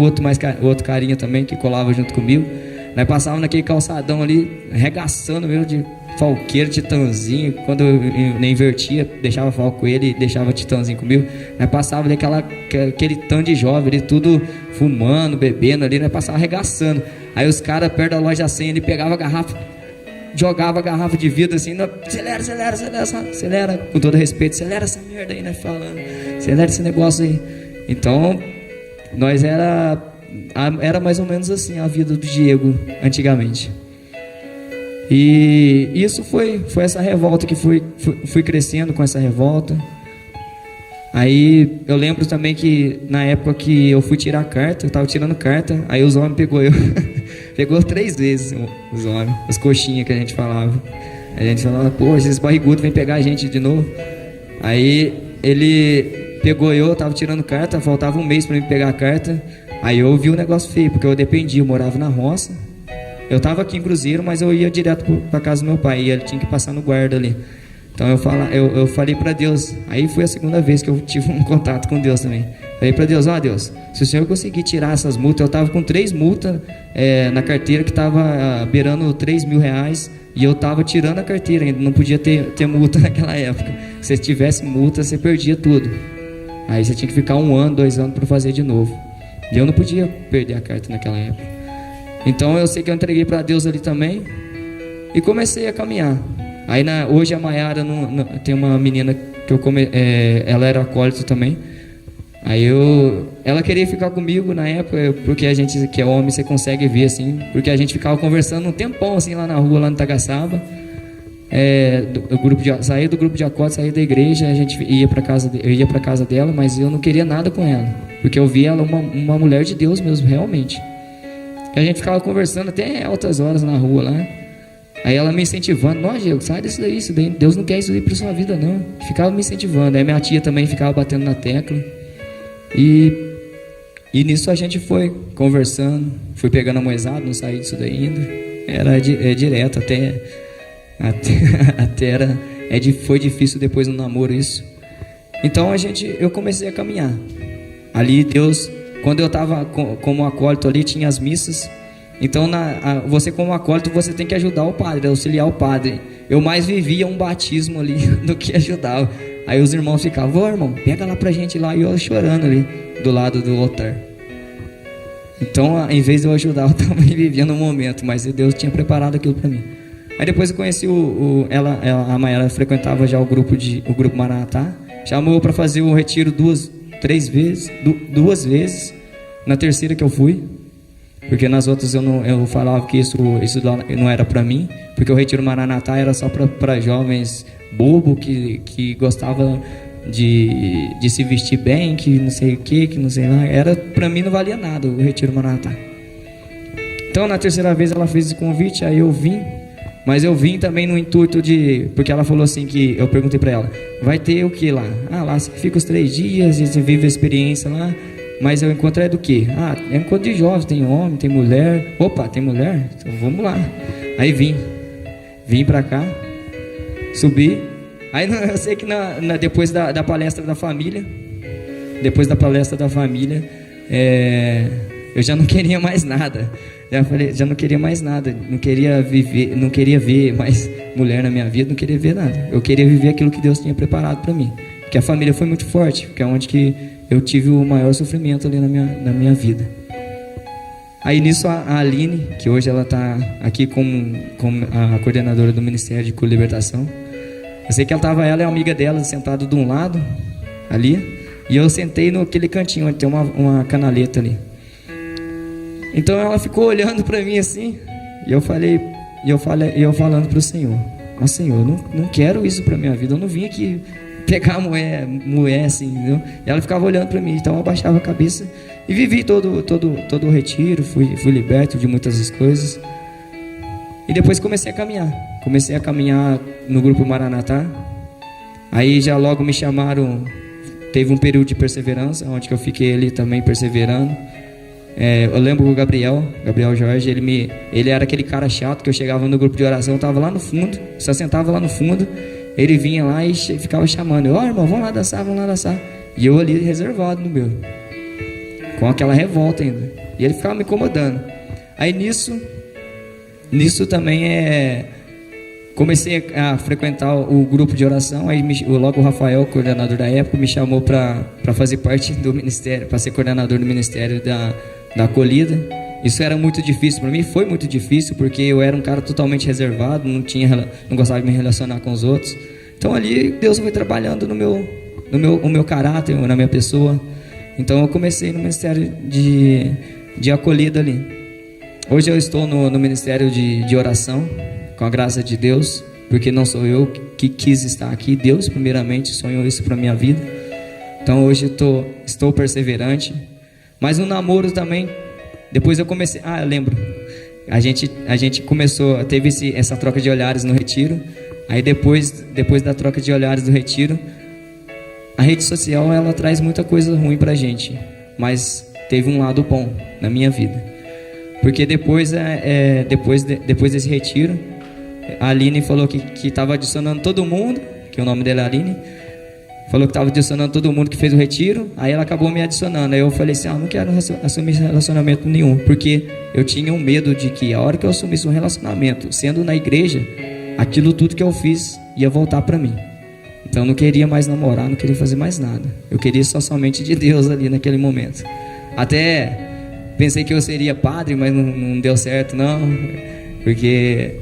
outro carinha também que colava junto comigo. Nós passávamos naquele calçadão ali, arregaçando mesmo de falqueiro, titãzinho. Quando eu invertia, deixava falco com ele e deixava titãzinho comigo. Nós passávamos ali aquele tanto de jovem ali, tudo fumando, bebendo ali. Nós passávamos arregaçando. Aí os caras perto da loja 100 ali pegavam a garrafa, jogava a garrafa de vidro assim, acelera, com todo respeito, acelera essa merda aí, né, falando, acelera esse negócio aí. Então, nós era mais ou menos assim a vida do Diego antigamente. E isso foi essa revolta que fui crescendo com essa revolta. Aí eu lembro também que na época que eu fui tirar a carta, eu tava tirando carta, aí os homens pegou eu. Pegou 3 vezes os homens, as coxinhas que a gente falava. A gente falava, poxa, esses barrigudos vêm pegar a gente de novo. Aí ele pegou eu tava tirando carta, faltava um mês pra mim pegar a carta. Aí eu vi um negócio feio, porque eu dependia, eu morava na roça. Eu tava aqui em Cruzeiro, mas eu ia direto pra casa do meu pai, e ele tinha que passar no guarda ali. Então eu falei para Deus. Aí foi a segunda vez que eu tive um contato com Deus também. Falei para Deus, Deus, se o Senhor conseguir tirar essas multas, eu tava com 3 multas na carteira que tava beirando 3.000 reais, e eu tava tirando a carteira ainda, não podia ter multa naquela época. Se tivesse multa, você perdia tudo. Aí você tinha que ficar 1 ano, 2 anos para fazer de novo. E eu não podia perder a carta naquela época. Então eu sei que eu entreguei para Deus ali também e comecei a caminhar. Aí hoje a Maiara tem uma menina que ela era acólito também. Aí ela queria ficar comigo na época, porque a gente que é homem, você consegue ver assim, porque a gente ficava conversando um tempão assim lá na rua, lá no Tagaçaba. Saí do grupo de acordo, saí da igreja, a gente ia para casa, eu ia para casa dela, mas eu não queria nada com ela, porque eu via ela uma mulher de Deus mesmo, realmente. E a gente ficava conversando até altas horas na rua lá. Aí ela me incentivando: não, Diego, sai disso daí, Deus não quer isso aí para sua vida não. Ficava me incentivando. Aí minha tia também ficava batendo na tecla. E nisso a gente foi conversando, fui pegando a moezada, não saí disso daí ainda. Era direto foi difícil depois no namoro isso. Então eu comecei a caminhar. Ali Deus, quando eu estava como acólito ali, tinha as missas. Então você como acólito, você tem que ajudar o padre, auxiliar o padre. Eu mais vivia um batismo ali do que ajudava. Aí os irmãos ficavam: ô irmão, pega lá pra gente lá. E eu chorando ali do lado do altar. Então em vez de eu ajudar, eu também vivia no momento, mas Deus tinha preparado aquilo para mim. Aí depois eu conheci a Mayara frequentava já o grupo Maranatá. Chamou para fazer o retiro duas vezes. Na terceira que eu fui, porque nas outras eu falava que isso não era para mim, porque o retiro Maranatá era só para jovens bobo que gostava de se vestir bem, que não sei o que não sei lá. Era, para mim não valia nada o retiro Maranatá. Então na terceira vez ela fez esse convite, aí eu vim. Mas eu vim também no intuito porque ela falou assim, que eu perguntei para ela: vai ter o que lá? Lá você fica os 3 dias e você vive a experiência lá. Mas o encontro é do quê? É um encontro de jovens, tem homem, tem mulher. Opa, tem mulher? Então vamos lá. Aí vim pra cá, subi. Aí eu sei que depois da palestra da família, eu já não queria mais nada. Já não queria mais nada. Não queria ver mais mulher na minha vida, não queria ver nada. Eu queria viver aquilo que Deus tinha preparado para mim. Porque a família foi muito forte, porque é onde que eu tive o maior sofrimento ali na minha vida. Aí nisso a Aline, que hoje ela está aqui como a coordenadora do Ministério de Colibertação. Eu sei que ela e a amiga dela sentado de um lado ali, e eu sentei naquele cantinho onde tem uma canaleta ali. Então ela ficou olhando para mim assim, e eu falando para o Senhor: mas Senhor, eu não quero isso para minha vida, eu não vim aqui pegar mulher assim, entendeu? E ela ficava olhando para mim, então eu abaixava a cabeça e vivi todo o retiro, fui liberto de muitas coisas. E depois comecei a caminhar no grupo Maranatá. Aí já logo me chamaram, teve um período de perseverança, onde que eu fiquei ali também perseverando. Eu lembro o Gabriel Jorge, ele era aquele cara chato que eu chegava no grupo de oração, eu estava lá no fundo, só sentava lá no fundo, ele vinha lá e ficava chamando: ó irmão, vamos lá dançar. E eu ali reservado no meu, com aquela revolta ainda, e ele ficava me incomodando. Aí nisso também comecei a frequentar o grupo de oração. Aí logo o Rafael, coordenador da época, me chamou para fazer parte do ministério, para ser coordenador do ministério da acolhida. Isso era muito difícil para mim, foi muito difícil, porque eu era um cara totalmente reservado, não gostava de me relacionar com os outros. Então ali Deus foi trabalhando no meu caráter, na minha pessoa. Então eu comecei no ministério de acolhida ali. Hoje eu estou no ministério de oração, com a graça de Deus, porque não sou eu que quis estar aqui, Deus primeiramente sonhou isso para minha vida. Então hoje estou perseverante. Mas no namoro também, depois eu comecei, eu lembro, a gente começou, teve essa troca de olhares no retiro. Aí depois da troca de olhares do retiro, a rede social ela traz muita coisa ruim pra gente, mas teve um lado bom na minha vida, porque depois desse retiro, a Aline falou que estava adicionando todo mundo, que o nome dela é Aline, falou que estava adicionando todo mundo que fez o retiro. Aí ela acabou me adicionando. Aí eu falei assim: não quero assumir relacionamento nenhum, porque eu tinha um medo de que a hora que eu assumisse um relacionamento, sendo na igreja, aquilo tudo que eu fiz ia voltar para mim. Então eu não queria mais namorar, não queria fazer mais nada. Eu queria somente de Deus ali naquele momento. Até pensei que eu seria padre, mas não deu certo não, porque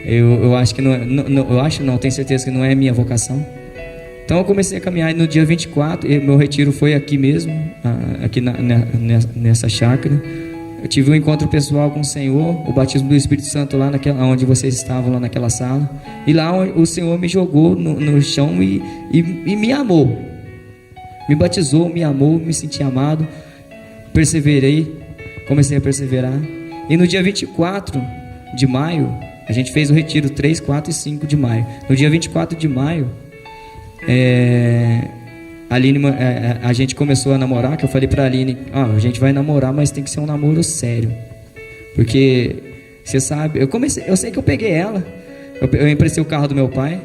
eu acho que não tenho certeza que não é minha vocação. Então eu comecei a caminhar, e no dia 24, meu retiro foi aqui mesmo, aqui nessa chácara, eu tive um encontro pessoal com o Senhor, o batismo do Espírito Santo lá onde vocês estavam, lá naquela sala. E lá o Senhor me jogou no chão e me amou. Me batizou, me amou, me senti amado. Perseverei, comecei a perseverar. E no dia 24 de maio, a gente fez o retiro 3, 4 e 5 de maio. No dia 24 de maio, a Aline, a gente começou a namorar, que eu falei pra Aline, a gente vai namorar, mas tem que ser um namoro sério. Porque, você sabe, eu sei que eu peguei ela. Eu emprestei o carro do meu pai,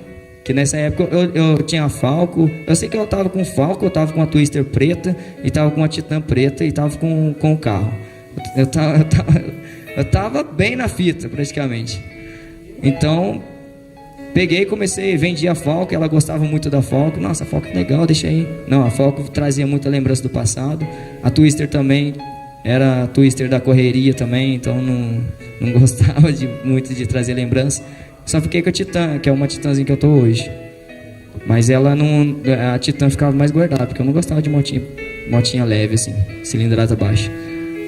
que nessa época eu tinha Falco. Eu sei que eu tava com Falco, eu tava com uma Twister preta, e tava com uma Titan preta, e tava com o carro. Eu tava bem na fita, praticamente. Então, peguei, comecei, vendi a Falco, ela gostava muito da Falco. Nossa, a Falco é legal, deixa aí. Não, a Falco trazia muita lembrança do passado. A Twister também era a Twister da correria também, então não gostava muito de trazer lembrança. Só fiquei com a Titan, que é uma Titanzinha que eu tô hoje. Mas a Titan ficava mais guardada, porque eu não gostava de motinha leve assim, cilindrada baixa.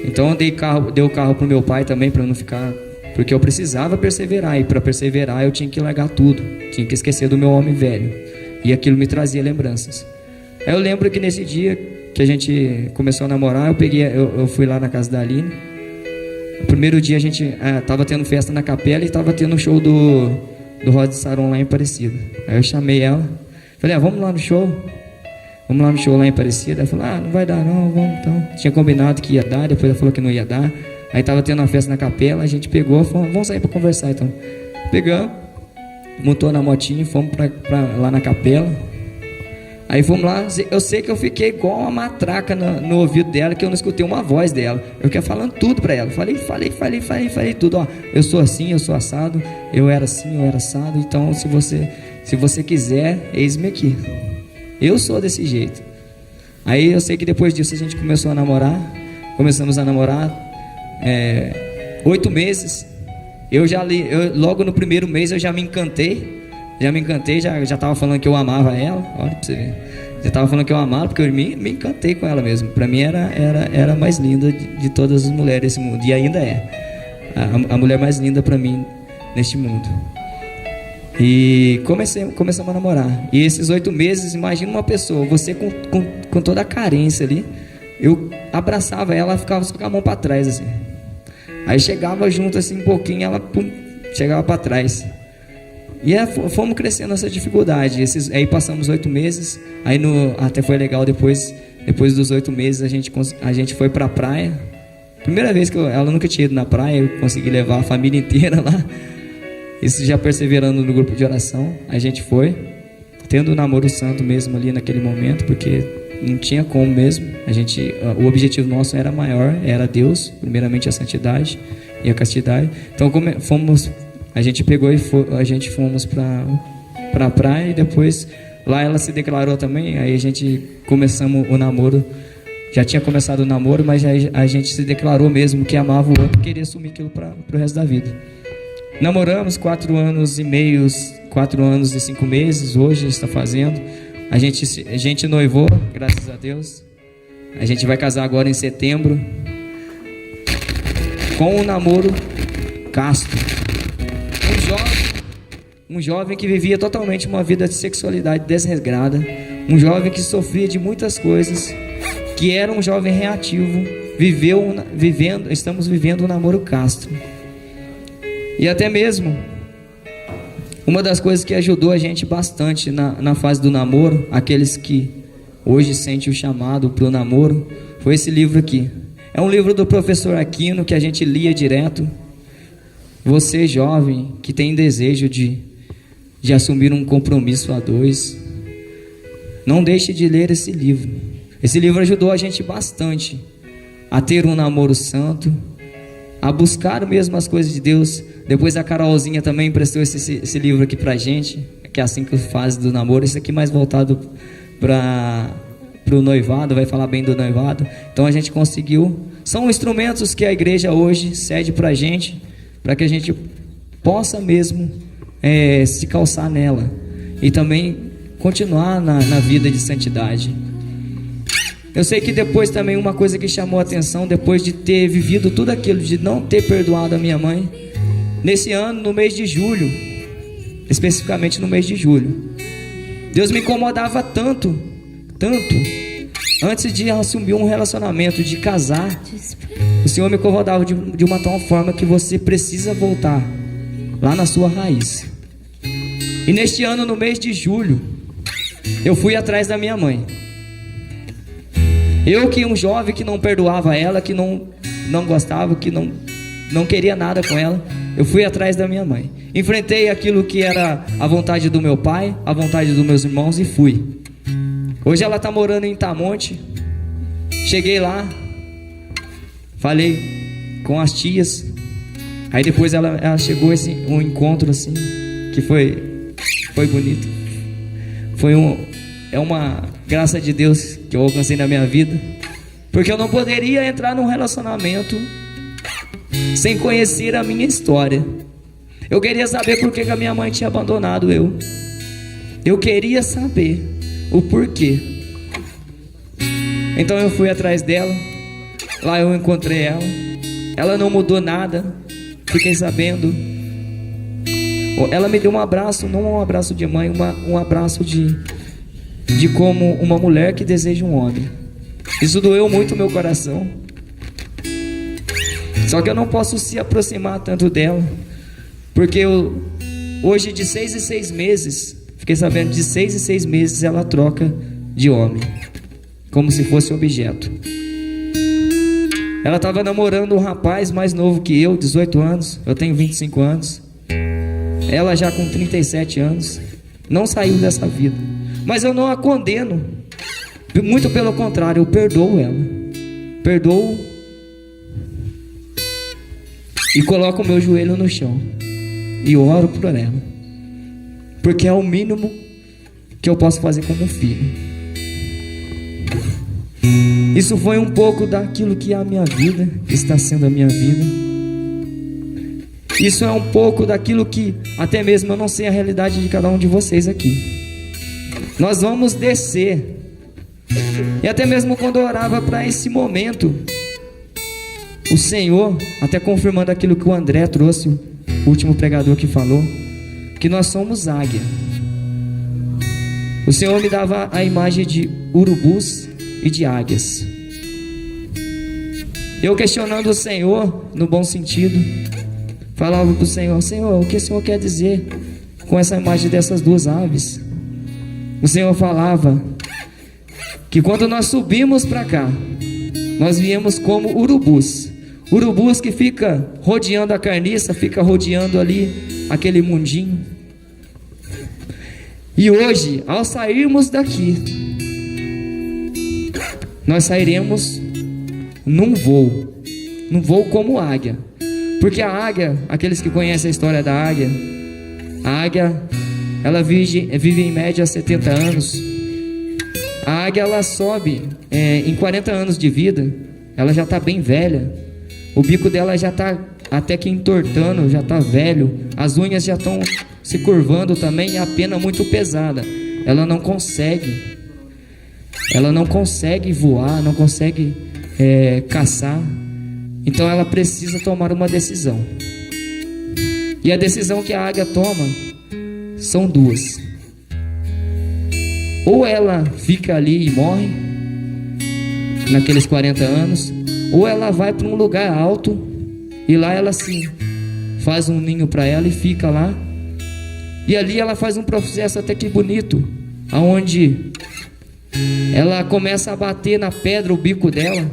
Então eu dei o carro pro meu pai também, para não ficar... Porque eu precisava perseverar, e para perseverar eu tinha que largar tudo. Tinha que esquecer do meu homem velho. E aquilo me trazia lembranças. Aí eu lembro que nesse dia que a gente começou a namorar, eu fui lá na casa da Aline. No primeiro dia a gente tava tendo festa na capela e tava tendo um show do Rod Saron lá em Aparecida. Aí eu chamei ela, falei, vamos lá no show? Vamos lá no show lá em Aparecida. Ela falou, não vai dar não, vamos então. Tinha combinado que ia dar, depois ela falou que não ia dar. Aí tava tendo uma festa na capela, a gente pegou, falou, vamos sair para conversar então. Pegamos, montou na motinha, fomos pra lá na capela. Aí fomos lá, eu sei que eu fiquei igual uma matraca no ouvido dela, que eu não escutei uma voz dela. Eu fiquei falando tudo pra ela, falei tudo, eu sou assim, eu sou assado, eu era assim, eu era assado. Então se você quiser, eis-me aqui. Eu sou desse jeito. Aí eu sei que depois disso a gente começou a namorar. Começamos a namorar 8 meses. Logo no primeiro mês eu já me encantei. Já estava falando que eu amava ela. Olha pra você ver. Já estava falando que eu amava, porque eu me encantei com ela mesmo. Para mim era a mais linda de todas as mulheres desse mundo. E ainda é a mulher mais linda para mim neste mundo. E começamos a namorar. E esses 8 meses, imagina uma pessoa, você com toda a carência ali. Eu abraçava ela, ficava com a mão para trás assim. Aí chegava junto assim um pouquinho, ela chegava para trás. E fomos crescendo essa dificuldade. Aí passamos 8 meses. Aí até foi legal, depois dos 8 meses a gente foi pra praia. Primeira vez que ela nunca tinha ido na praia, eu consegui levar a família inteira lá. Isso já perseverando no grupo de oração. A gente foi tendo um namoro santo mesmo ali naquele momento, porque não tinha como mesmo. O objetivo nosso era maior, era Deus, primeiramente a santidade e a castidade. Então a gente pegou e fomos pra praia, e depois lá ela se declarou também. Aí a gente começamos o namoro. Já tinha começado o namoro, mas aí a gente se declarou mesmo que amava o outro e queria assumir aquilo pro resto da vida. Namoramos 4 anos e meio, 4 anos e 5 meses, hoje está fazendo. A gente noivou, graças a Deus. A gente vai casar agora em setembro, com um namoro casto. Um jovem que vivia totalmente uma vida de sexualidade desregrada. Um jovem que sofria de muitas coisas, que era um jovem reativo. Estamos vivendo um namoro casto. E até mesmo uma das coisas que ajudou a gente bastante na fase do namoro, aqueles que hoje sentem o chamado para o namoro, foi esse livro aqui. É um livro do professor Aquino que a gente lia direto. Você, jovem, que tem desejo de assumir um compromisso a 2, não deixe de ler esse livro. Esse livro ajudou a gente bastante a ter um namoro santo, a buscar mesmo as coisas de Deus. Depois a Carolzinha também emprestou esse livro aqui pra gente, que é a 5 fases do namoro. Esse aqui mais voltado pro noivado, vai falar bem do noivado. Então a gente conseguiu. São instrumentos que a igreja hoje cede pra gente, para que a gente possa mesmo se calçar nela e também continuar na vida de santidade. Eu sei que depois também uma coisa que chamou a atenção, depois de ter vivido tudo aquilo, de não ter perdoado a minha mãe, nesse ano, no mês de julho, especificamente no mês de julho, Deus me incomodava tanto, antes de assumir um relacionamento, de casar, o Senhor me incomodava de uma tal forma que você precisa voltar lá na sua raiz. E neste ano, no mês de julho, eu fui atrás da minha mãe. Eu, que um jovem que não perdoava ela, que não gostava, que não queria nada com ela, eu fui atrás da minha mãe. Enfrentei aquilo que era a vontade do meu pai, a vontade dos meus irmãos, e fui. Hoje ela está morando em Itamonte. Cheguei lá, falei com as tias. Aí depois ela chegou um encontro assim, que foi bonito. É uma graça de Deus que eu alcancei na minha vida, porque eu não poderia entrar num relacionamento sem conhecer a minha história. Eu queria saber por que a minha mãe tinha abandonado eu. Eu queria saber o porquê. Então eu fui atrás dela. Lá eu encontrei ela. Ela não mudou nada. Fiquei sabendo. Ela me deu um abraço, não um abraço de mãe, um abraço de como uma mulher que deseja um homem. Isso doeu muito o meu coração. Só que eu não posso se aproximar tanto dela, porque hoje, de 6 em 6 meses, fiquei sabendo, de 6 em 6 meses ela troca de homem, como se fosse objeto. Ela estava namorando um rapaz mais novo que eu, 18 anos. Eu tenho 25 anos. Ela já com 37 anos. Não saiu dessa vida. Mas eu não a condeno. Muito pelo contrário, eu perdoo ela. Perdoo e coloco o meu joelho no chão e oro por ela, porque é o mínimo que eu posso fazer como filho. Isso foi um pouco daquilo que é a minha vida, que está sendo a minha vida. Isso é um pouco daquilo que até mesmo eu não sei a realidade de cada um de vocês aqui. Nós vamos descer. E até mesmo quando eu orava para esse momento, o Senhor, até confirmando aquilo que o André trouxe, o último pregador que falou, que nós somos águia. O Senhor me dava a imagem de urubus e de águias. Eu questionando o Senhor, no bom sentido, falava para o Senhor: Senhor, o que o Senhor quer dizer com essa imagem dessas duas aves? O Senhor falava que quando nós subimos para cá, nós viemos como urubus. Urubus que fica rodeando a carniça, fica rodeando ali aquele mundinho. E hoje, ao sairmos daqui, nós sairemos num voo como águia. Porque a águia, aqueles que conhecem a história da águia, a águia, ela vive em média 70 anos. A águia, ela sobe em 40 anos de vida, ela já está bem velha. O bico dela já está até que entortando, já está velho. As unhas já estão se curvando também, e a pena muito pesada. Ela não consegue voar, não consegue caçar. Então ela precisa tomar uma decisão. E a decisão que a águia toma são duas: ou ela fica ali e morre naqueles 40 anos, ou ela vai para um lugar alto e lá ela sim faz um ninho para ela e fica lá. E ali ela faz um processo até que bonito, aonde ela começa a bater na pedra o bico dela,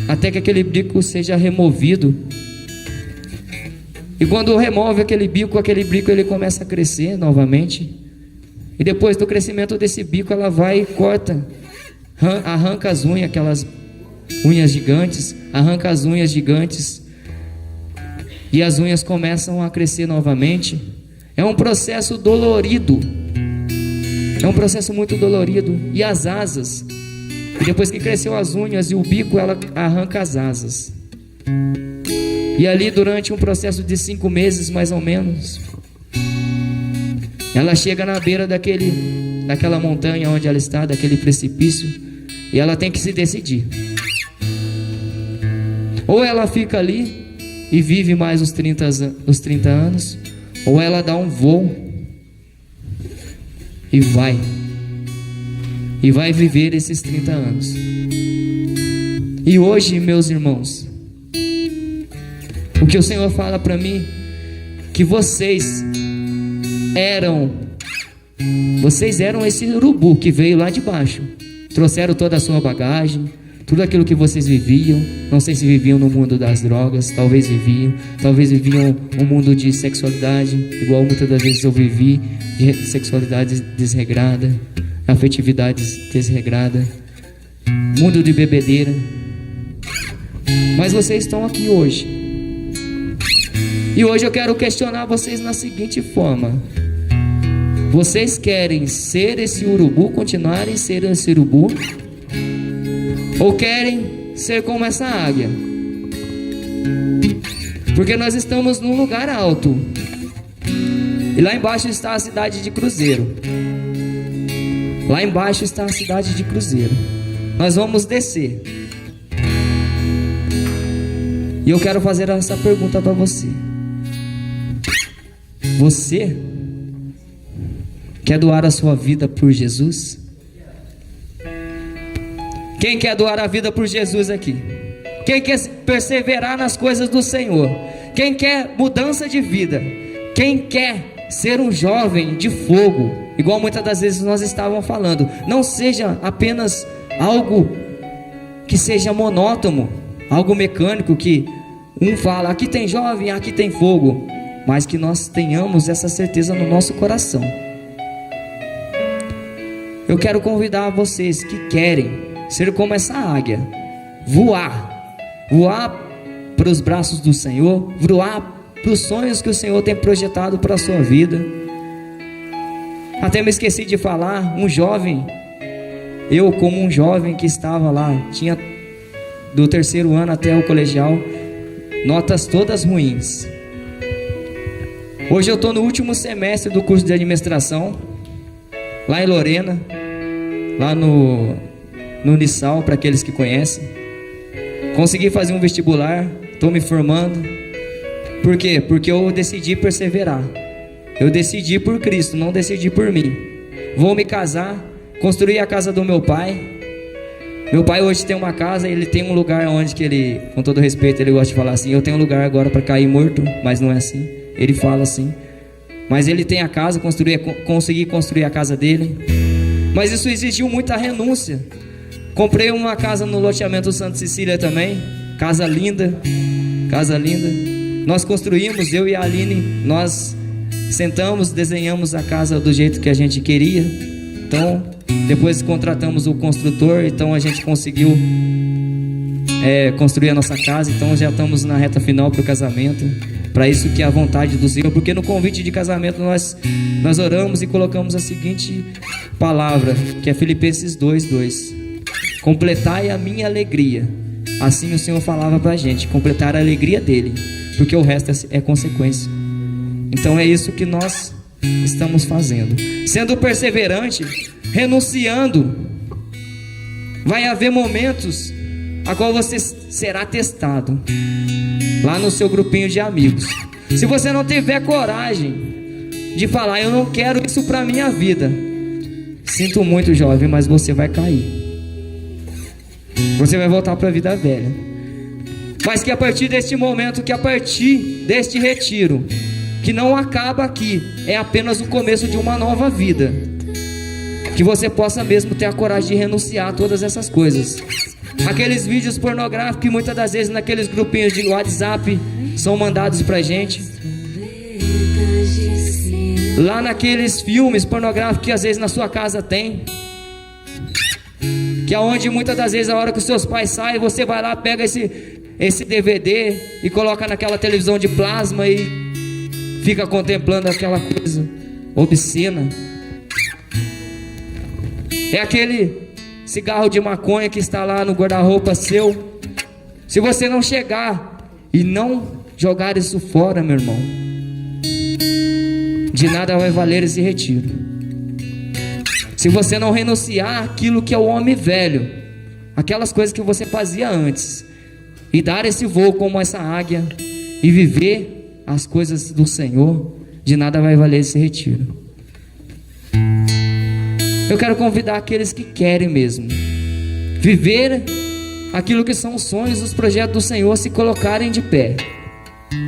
até que aquele bico seja removido. E quando remove aquele bico ele começa a crescer novamente. E depois do crescimento desse bico, ela vai e corta, arranca as unhas, aquelas unhas gigantes, arranca as unhas gigantes, e as unhas começam a crescer novamente. É um processo dolorido, é um processo muito dolorido. E as asas, e depois que cresceu as unhas e o bico, ela arranca as asas. E ali, durante um processo de 5 meses mais ou menos, ela chega na beira daquela montanha onde ela está, daquele precipício, E ela tem que se decidir. Ou ela fica ali e vive mais os 30 anos, ou ela dá um voo e vai viver esses 30 anos. E hoje, meus irmãos, o que o Senhor fala para mim, que vocês eram esse urubu que veio lá de baixo, trouxeram toda a sua bagagem, tudo aquilo que vocês viviam. Não sei se viviam no mundo das drogas, talvez viviam um mundo de sexualidade, igual muitas das vezes eu vivi, de sexualidade desregrada, afetividade desregrada, mundo de bebedeira. Mas vocês estão aqui hoje, e hoje eu quero questionar vocês na seguinte forma: vocês querem ser esse urubu, continuarem ser esse urubu, ou querem ser como essa águia? Porque nós estamos num lugar alto, e lá embaixo está a cidade de Cruzeiro. Lá embaixo está a cidade de Cruzeiro. Nós vamos descer. E eu quero fazer essa pergunta para você. Você quer doar a sua vida por Jesus? Quem quer doar a vida por Jesus aqui? Quem quer perseverar nas coisas do Senhor? Quem quer mudança de vida? Quem quer ser um jovem de fogo, igual muitas das vezes nós estávamos falando? Não seja apenas algo que seja monótono, algo mecânico, que um fala, aqui tem jovem, aqui tem fogo, mas que nós tenhamos essa certeza no nosso coração. Eu quero convidar vocês que querem ser como essa águia, voar para os braços do Senhor, voar para os sonhos que o Senhor tem projetado para a sua vida. Até me esqueci de falar, eu como um jovem que estava lá, tinha do 3º ano até o colegial, notas todas ruins. Hoje eu estou no último semestre do curso de administração, lá em Lorena, lá no Unisal, para aqueles que conhecem. Consegui fazer um vestibular, estou me formando. Por quê? Porque eu decidi perseverar. Eu decidi por Cristo, não decidi por mim. Vou me casar, construir a casa do meu pai. Meu pai hoje tem uma casa, ele tem um lugar onde que ele, com todo respeito, ele gosta de falar assim, eu tenho um lugar agora para cair morto, mas não é assim. Ele fala assim. Mas ele tem a casa, consegui construir a casa dele. Mas isso exigiu muita renúncia. Comprei uma casa no loteamento Santa Cecília também. Casa linda. Casa linda. Nós construímos, eu e a Aline, nós sentamos, desenhamos a casa do jeito que a gente queria. Então, depois contratamos o construtor, então a gente conseguiu construir a nossa casa. Então já estamos na reta final para o casamento. Para isso que é a vontade do Senhor. Porque no convite de casamento nós oramos e colocamos a seguinte palavra, que é Filipenses 2:2. Completai a minha alegria. Assim o Senhor falava para a gente, completar a alegria dele, porque o resto é consequência. Então é isso que nós estamos fazendo, sendo perseverante, renunciando. Vai haver momentos a qual você será testado lá no seu grupinho de amigos. Se você não tiver coragem de falar, eu não quero isso para minha vida, sinto muito, jovem, mas você vai cair. Você vai voltar para a vida velha. Mas que a partir deste momento, que a partir deste retiro, que não acaba aqui, é apenas o começo de uma nova vida, que você possa mesmo ter a coragem de renunciar a todas essas coisas. Aqueles vídeos pornográficos que muitas das vezes naqueles grupinhos de WhatsApp são mandados pra gente, lá naqueles filmes pornográficos que às vezes na sua casa tem, que é onde muitas das vezes a hora que os seus pais saem, você vai lá, pega esse DVD e coloca naquela televisão de plasma e fica contemplando aquela coisa obscena. É aquele cigarro de maconha que está lá no guarda-roupa seu. Se você não chegar e não jogar isso fora, meu irmão, de nada vai valer esse retiro. Se você não renunciar aquilo que é o homem velho, aquelas coisas que você fazia antes e dar esse voo como essa águia e viver as coisas do Senhor, de nada vai valer esse retiro. Eu quero convidar aqueles que querem mesmo viver aquilo que são os sonhos, os projetos do Senhor, se colocarem de pé.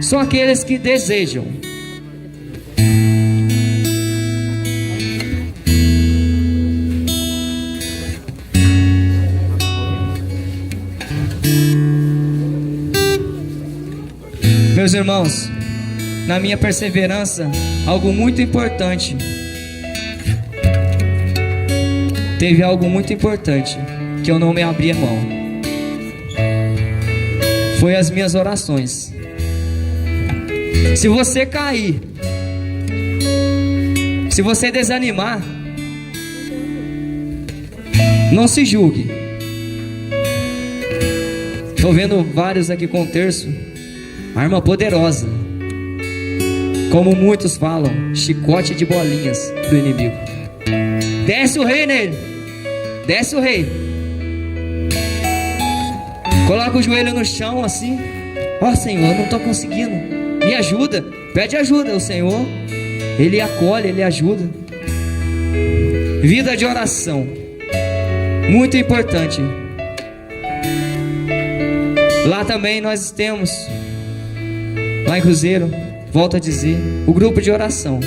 Só aqueles que desejam. Meus irmãos, na minha perseverança, algo muito importante. Teve algo muito importante que eu não me abri mão. Foi as minhas orações. Se você cair, se você desanimar, não se julgue. Estou vendo vários aqui com terço. Arma poderosa. Como muitos falam, chicote de bolinhas do inimigo. Desce o rei nele. Desce o rei. Coloca o joelho no chão assim. Ó Senhor, eu não estou conseguindo. Me ajuda. Pede ajuda ao Senhor. Ele acolhe, Ele ajuda. Vida de oração. Muito importante. Lá também nós temos, lá em Cruzeiro, volto a dizer, o grupo de oração.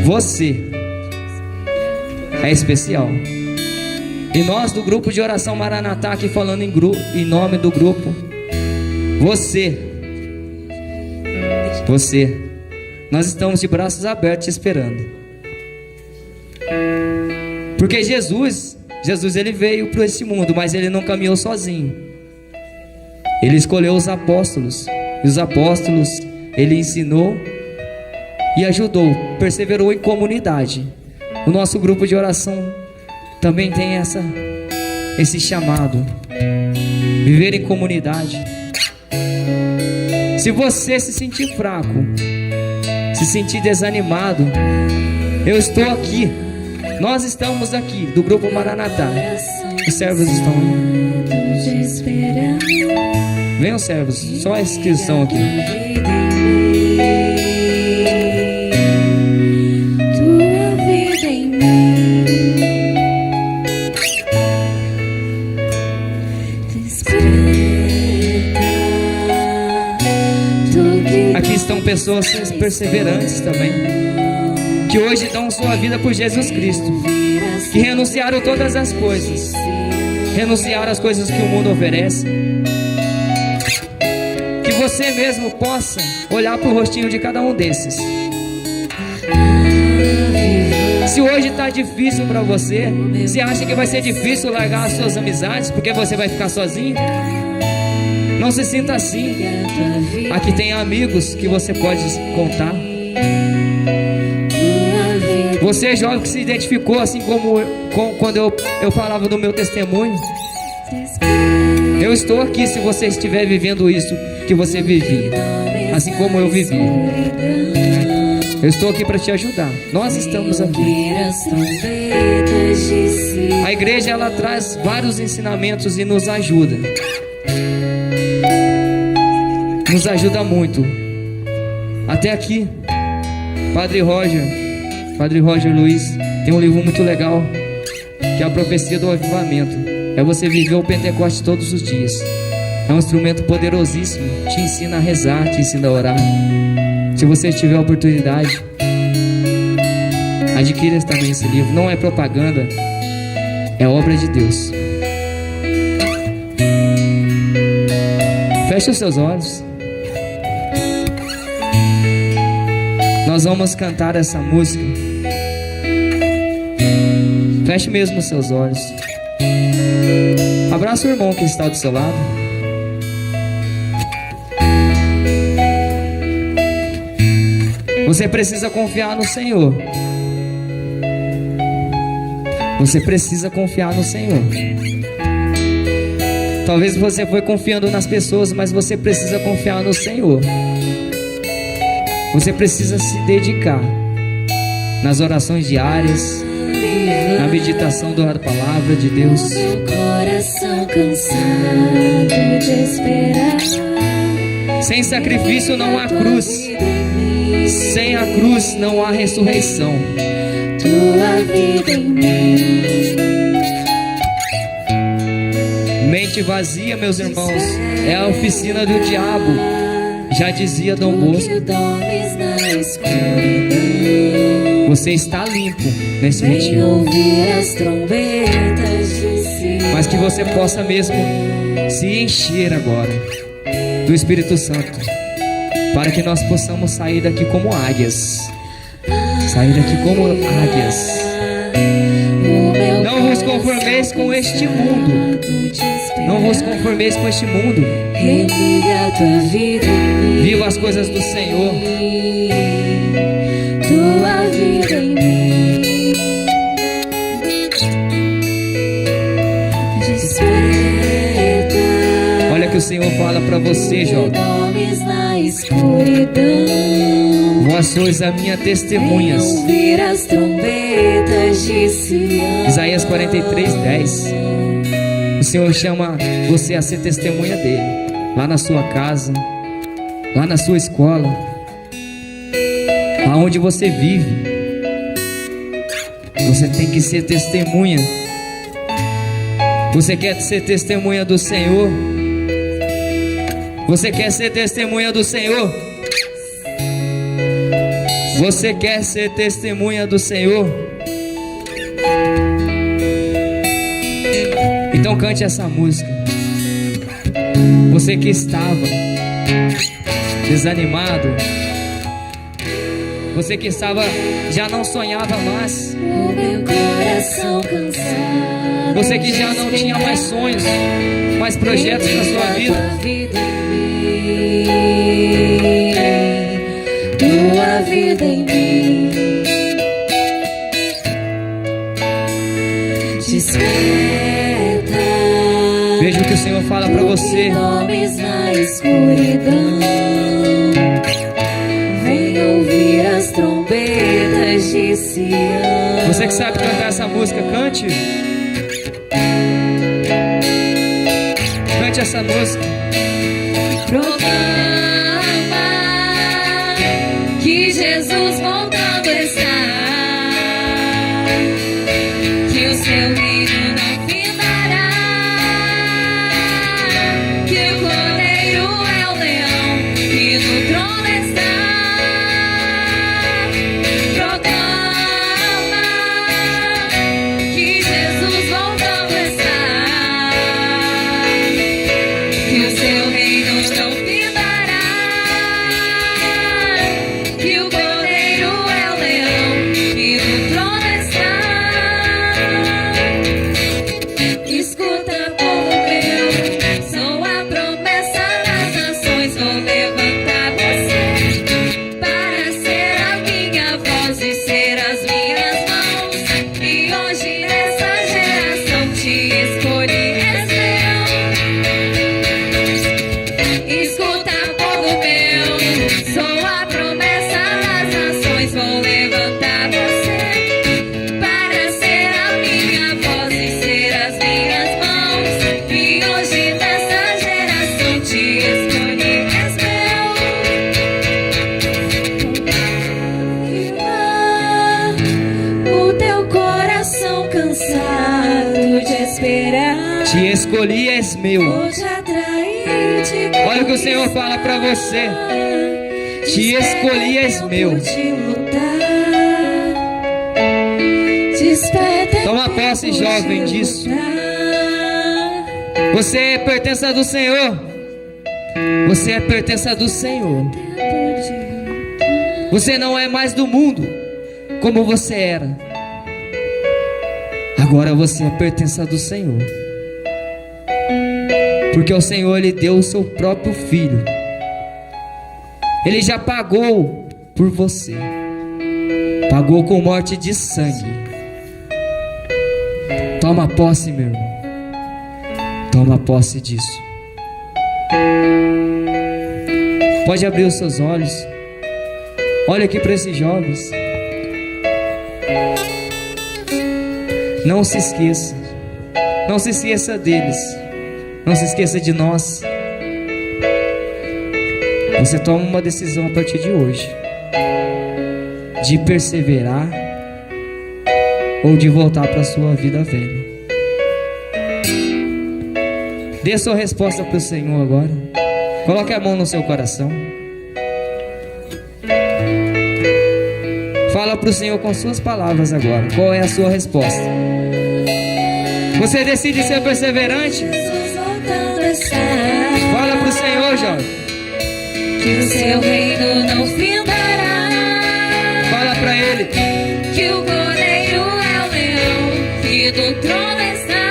Você é especial. E nós do grupo de oração Maranatá, aqui falando em nome do grupo, você, nós estamos de braços abertos te esperando. Porque Jesus ele veio para esse mundo, mas Ele não caminhou sozinho. Ele escolheu os apóstolos, e os apóstolos Ele ensinou e ajudou, perseverou em comunidade. O nosso grupo de oração também tem esse chamado, viver em comunidade. Se você se sentir fraco, se sentir desanimado, eu estou aqui, nós estamos aqui do grupo Maranatá. Os servos estão aí. Venham servos, só a inscrição aqui. Aqui estão pessoas perseverantes também, que hoje dão sua vida por Jesus Cristo, que renunciaram todas as coisas, renunciaram as coisas que o mundo oferece. Que você mesmo possa olhar para o rostinho de cada um desses. Se hoje está difícil para você, você acha que vai ser difícil largar as suas amizades porque você vai ficar sozinho? Não se sinta assim. Aqui tem amigos que você pode contar. Você jovem que se identificou assim como quando eu falava do meu testemunho, eu estou aqui se você estiver vivendo isso que você vivia, assim como eu vivi. Eu estou aqui para te ajudar. Nós estamos aqui. A igreja ela traz vários ensinamentos e nos ajuda. Nos ajuda muito. Até aqui, Padre Roger Luiz tem um livro muito legal, que é a Profecia do Avivamento. É você viver o Pentecoste todos os dias. É um instrumento poderosíssimo. Te ensina a rezar, te ensina a orar. Se você tiver a oportunidade, adquira também esse livro. Não é propaganda, é obra de Deus. Feche os seus olhos. Nós vamos cantar essa música. Feche mesmo os seus olhos. Abraça o irmão que está do seu lado. Você precisa confiar no Senhor. Você precisa confiar no Senhor. Talvez você foi confiando nas pessoas, mas você precisa confiar no Senhor. Você precisa se dedicar nas orações diárias, na meditação da palavra de Deus. Meu coração cansado de esperar. Sem sacrifício não há cruz, sem a cruz não há ressurreição. Tua vida em mim. Mente vazia, meus irmãos, é a oficina do diabo, já dizia Dom Bosco. Você está limpo nesse retiro, ouvir as trombetas de Sião. mas que você possa mesmo se encher agora do Espírito Santo, para que nós possamos sair daqui como águias. Sair daqui como águias. Não vos conformeis com este mundo. Não vos conformeis com este mundo. Religa a tua vida em mim. Viva as coisas do Senhor. Tua vida em mim. Desperta. Olha que o Senhor fala para você, jovem. Dormes na escuridão. Vós sois a minha testemunhas. Ouvir as trombetas de Sião. Isaías 43:10. O Senhor chama você a ser testemunha dele, lá na sua casa, lá na sua escola, aonde você vive. Você tem que ser testemunha. Você quer ser testemunha do Senhor? Você quer ser testemunha do Senhor? Você quer ser testemunha do Senhor? Então cante essa música. Você que estava desanimado, você que estava, já não sonhava mais, O meu coração cansado. você que já não tinha mais sonhos, mais projetos na sua vida. Tua vida em mim. Desperta. Veja o que o Senhor fala para você. Dormes na escuridão. Vem ouvir as trombetas de Sião. Você que sabe cantar essa música, cante. Cante essa música. Proclama que Jesus voltando está, que o seu reino não findará, que o cordeiro é o leão que no trono está. Proclama que Jesus voltando está, que o seu reino não findará, que o cordeiro é o leão que no trono está. Escuta, povo meu, sou a promessa das nações. Vou levantar você para ser a minha voz e ser as minhas mãos. E hoje nessa geração te escolhi, és meu. Escuta, povo meu, sou a promessa das nações. Vou levantar você para ser a minha voz e ser as minhas mãos. E hoje nessa geração te escolhi, és meu. O teu coração cansado de esperar. Te escolhi, és meu. Hoje atrair-te. Olha o que o Senhor fala para você. Te escolhi, és meu. Toma posse, jovem, disso. Você é pertença do Senhor. Você é pertença do Senhor. Você não é mais do mundo como você era. Agora você é pertença do Senhor. Porque o Senhor, Ele deu o seu próprio Filho. Ele já pagou por você. Pagou com morte de sangue. Toma posse, meu irmão. Toma posse disso. Pode abrir os seus olhos. Olha aqui para esses jovens. Não se esqueça. Não se esqueça deles. Não se esqueça de nós. Você toma uma decisão a partir de hoje, de perseverar ou de voltar para a sua vida velha. Dê sua resposta para o Senhor agora. Coloque a mão no seu coração. Fala para o Senhor com suas palavras agora. Qual é a sua resposta? Você decide ser perseverante? Fala para o Senhor, jovem. Que o seu reino não findará. Fala para Ele. Que o Cordeiro é o leão que do trono está.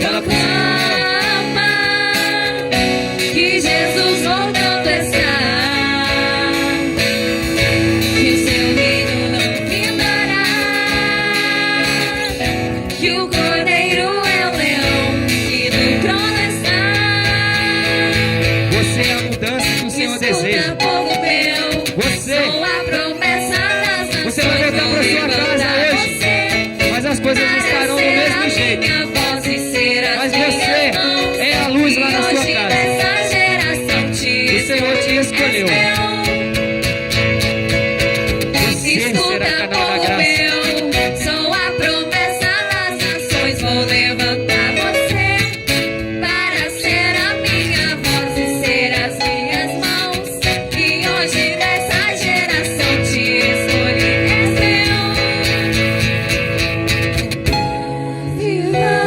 Fala pro Proclama que Jesus voltando está. Que o seu reino não findará. Que o Cordeiro é o leão que do trono está. Você é a mudança que o Senhor deseja. Povo meu, Você. sou a promessa das nações. Você vai voltar para sua casa hoje, mas as coisas estarão do mesmo jeito. Mas você é a luz lá na sua casa. O Senhor te escolheu. Você será canal da graça. Sou a promessa das nações. Vou levantar você para ser a minha voz e ser as minhas mãos. E hoje nessa geração te escolhi. Viva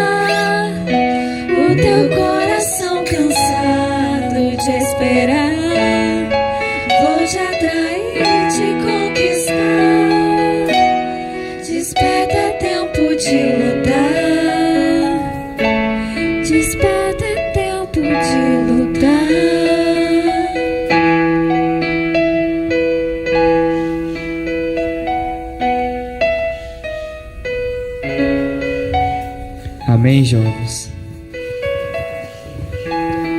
o teu coração cansado de esperar. Vou te atrair, te conquistar. Desperta, é tempo de lutar. Desperta, é tempo de lutar. Amém, jovens.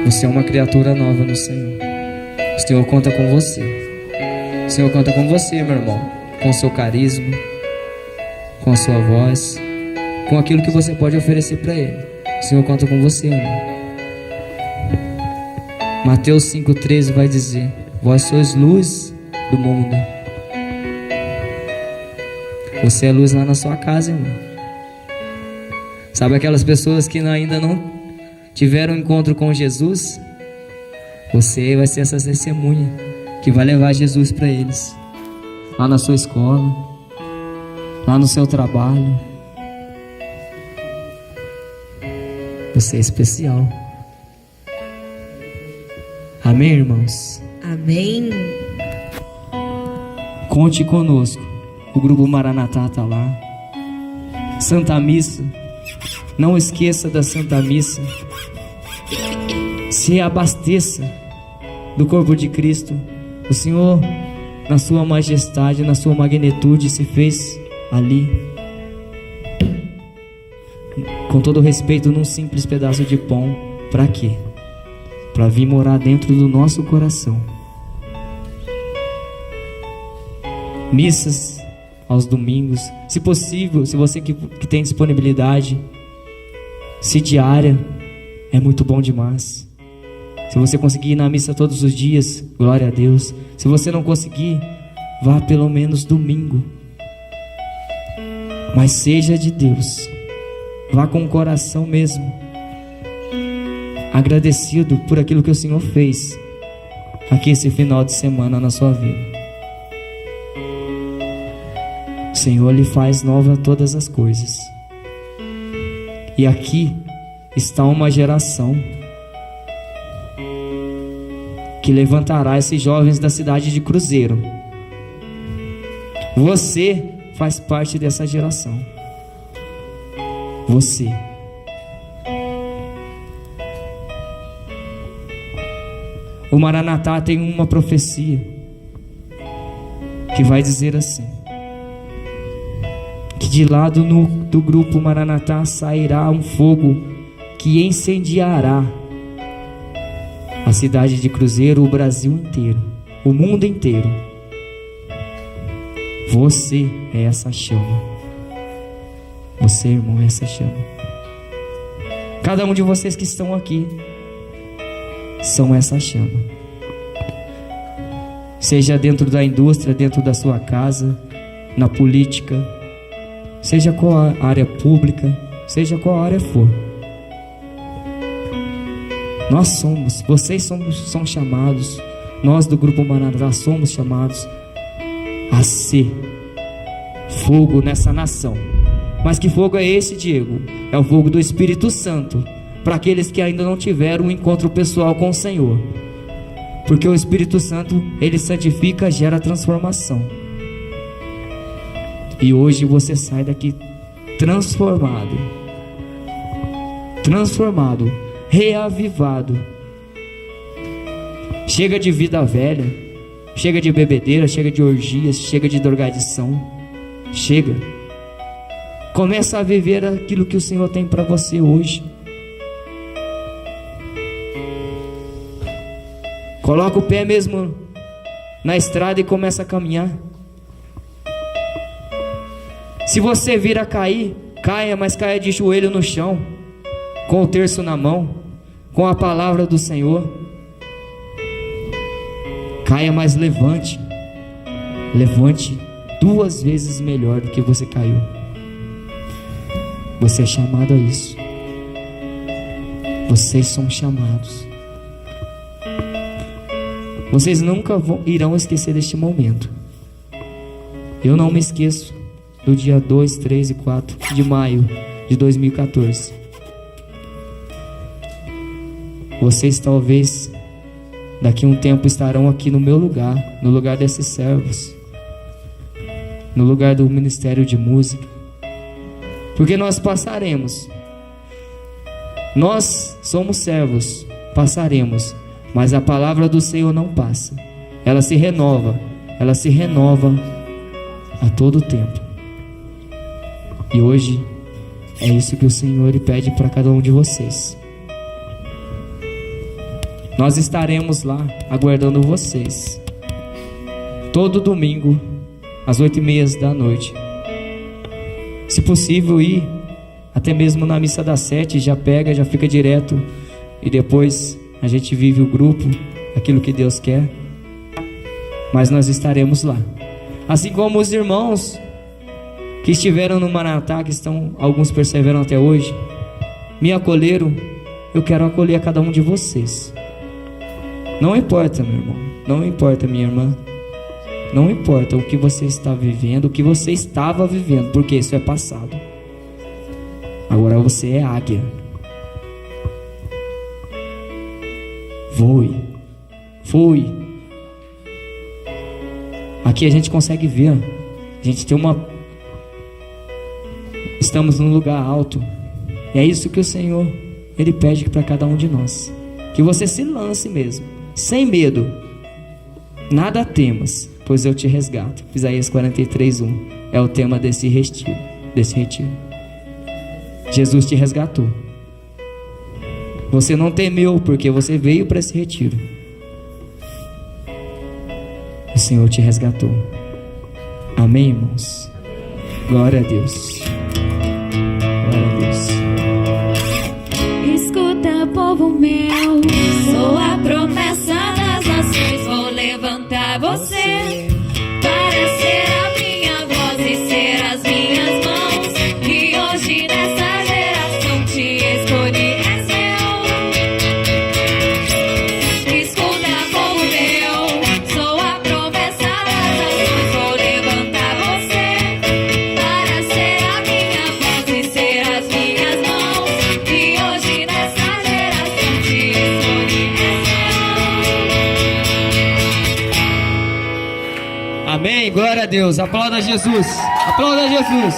Você é uma criatura nova no Senhor. O Senhor conta com você. O Senhor conta com você, meu irmão. Com o seu carisma, com a sua voz, com aquilo que você pode oferecer para Ele. O Senhor conta com você, irmão. Mateus 5,13 vai dizer: vós sois luz do mundo. Você é luz lá na sua casa, irmão. Sabe aquelas pessoas que ainda não tiveram um encontro com Jesus? Você vai ser essa testemunha que vai levar Jesus para eles. Lá na sua escola, lá no seu trabalho. Você é especial. Amém, irmãos? Amém. Conte conosco. O grupo Maranatá está lá. Santa Missa. Não esqueça da Santa Missa. Se abasteça do corpo de Cristo. O Senhor, na sua majestade, na sua magnitude, se fez ali, com todo respeito, num simples pedaço de pão. Para quê? Para vir morar dentro do nosso coração. Missas aos domingos, se possível, se você que tem disponibilidade, se diária, é muito bom demais. Se você conseguir ir na missa todos os dias, glória a Deus. Se você não conseguir, vá pelo menos domingo. Mas seja de Deus. Vá com o coração mesmo agradecido por aquilo que o Senhor fez aqui esse final de semana na sua vida. O Senhor lhe faz nova todas as coisas. E aqui está uma geração que levantará esses jovens da cidade de Cruzeiro. Você faz parte dessa geração. Você. O Maranatá tem uma profecia que vai dizer assim: que de lado do grupo Maranatá sairá um fogo que incendiará a cidade de Cruzeiro, o Brasil inteiro, o mundo inteiro. Você é essa chama. Você, irmão, é essa chama. Cada um de vocês que estão aqui são essa chama. Seja dentro da indústria, dentro da sua casa, na política, seja qual a área pública, seja qual a área for. Vocês são chamados, nós do Grupo Maranatá somos chamados a ser fogo nessa nação. Mas que fogo é esse, Diego? É o fogo do Espírito Santo, para aqueles que ainda não tiveram um encontro pessoal com o Senhor. Porque o Espírito Santo, ele santifica, gera transformação. E hoje você sai daqui transformado, reavivado. Chega de vida velha, chega de bebedeira, chega de orgias, chega de drogadição. Chega. Começa a viver aquilo que o Senhor tem para você hoje. Coloca o pé mesmo na estrada e começa a caminhar. Se você vir a cair, caia, mas caia de joelho no chão, com o terço na mão, com a palavra do Senhor. Caia, mas levante. Levante 2 vezes melhor do que você caiu. Você é chamado a isso. Vocês são chamados. Vocês nunca irão esquecer deste momento. Eu não me esqueço do dia 2, 3 e 4 de maio de 2014. Vocês talvez daqui a um tempo estarão aqui no meu lugar, no lugar desses servos, no lugar do Ministério de Música. Porque nós passaremos. Nós somos servos, passaremos, mas a palavra do Senhor não passa. Ela se renova a todo tempo. E hoje é isso que o Senhor pede para cada um de vocês. Nós estaremos lá aguardando vocês todo domingo às 8h30 da noite. Se possível ir até mesmo na missa das 7, já pega, já fica direto, e depois a gente vive o grupo, aquilo que Deus quer. Mas nós estaremos lá, assim como os irmãos que estiveram no Maranatá, que estão, alguns perseveram até hoje, me acolheram. Eu quero acolher a cada um de vocês. Não importa, meu irmão, não importa, minha irmã, não importa o que você está vivendo, o que você estava vivendo, porque isso é passado. Agora você é águia. Voe. Aqui a gente consegue ver. A gente tem estamos num lugar alto. E é isso que o Senhor, Ele pede para cada um de nós. Que você se lance mesmo, sem medo. Nada temas, pois eu te resgato. Isaías 43:1 é o tema desse retiro. Jesus te resgatou. Você não temeu, porque você veio para esse retiro. O Senhor te resgatou. Amém, irmãos? Glória a Deus. Glória a Deus. Escuta, povo meu, sou a promessa das nações. Vou levantar você para ser a minha voz e ser as minhas mãos. E hoje nessa geração te escolhi, és meu. Escuta, povo meu, sou a promessa das nações. Vou levantar você para ser a minha voz e ser as minhas mãos. E hoje nessa geração te escolhi, és meu. Amém, glória a Deus. Aplauda Jesus. Aplauda Jesus.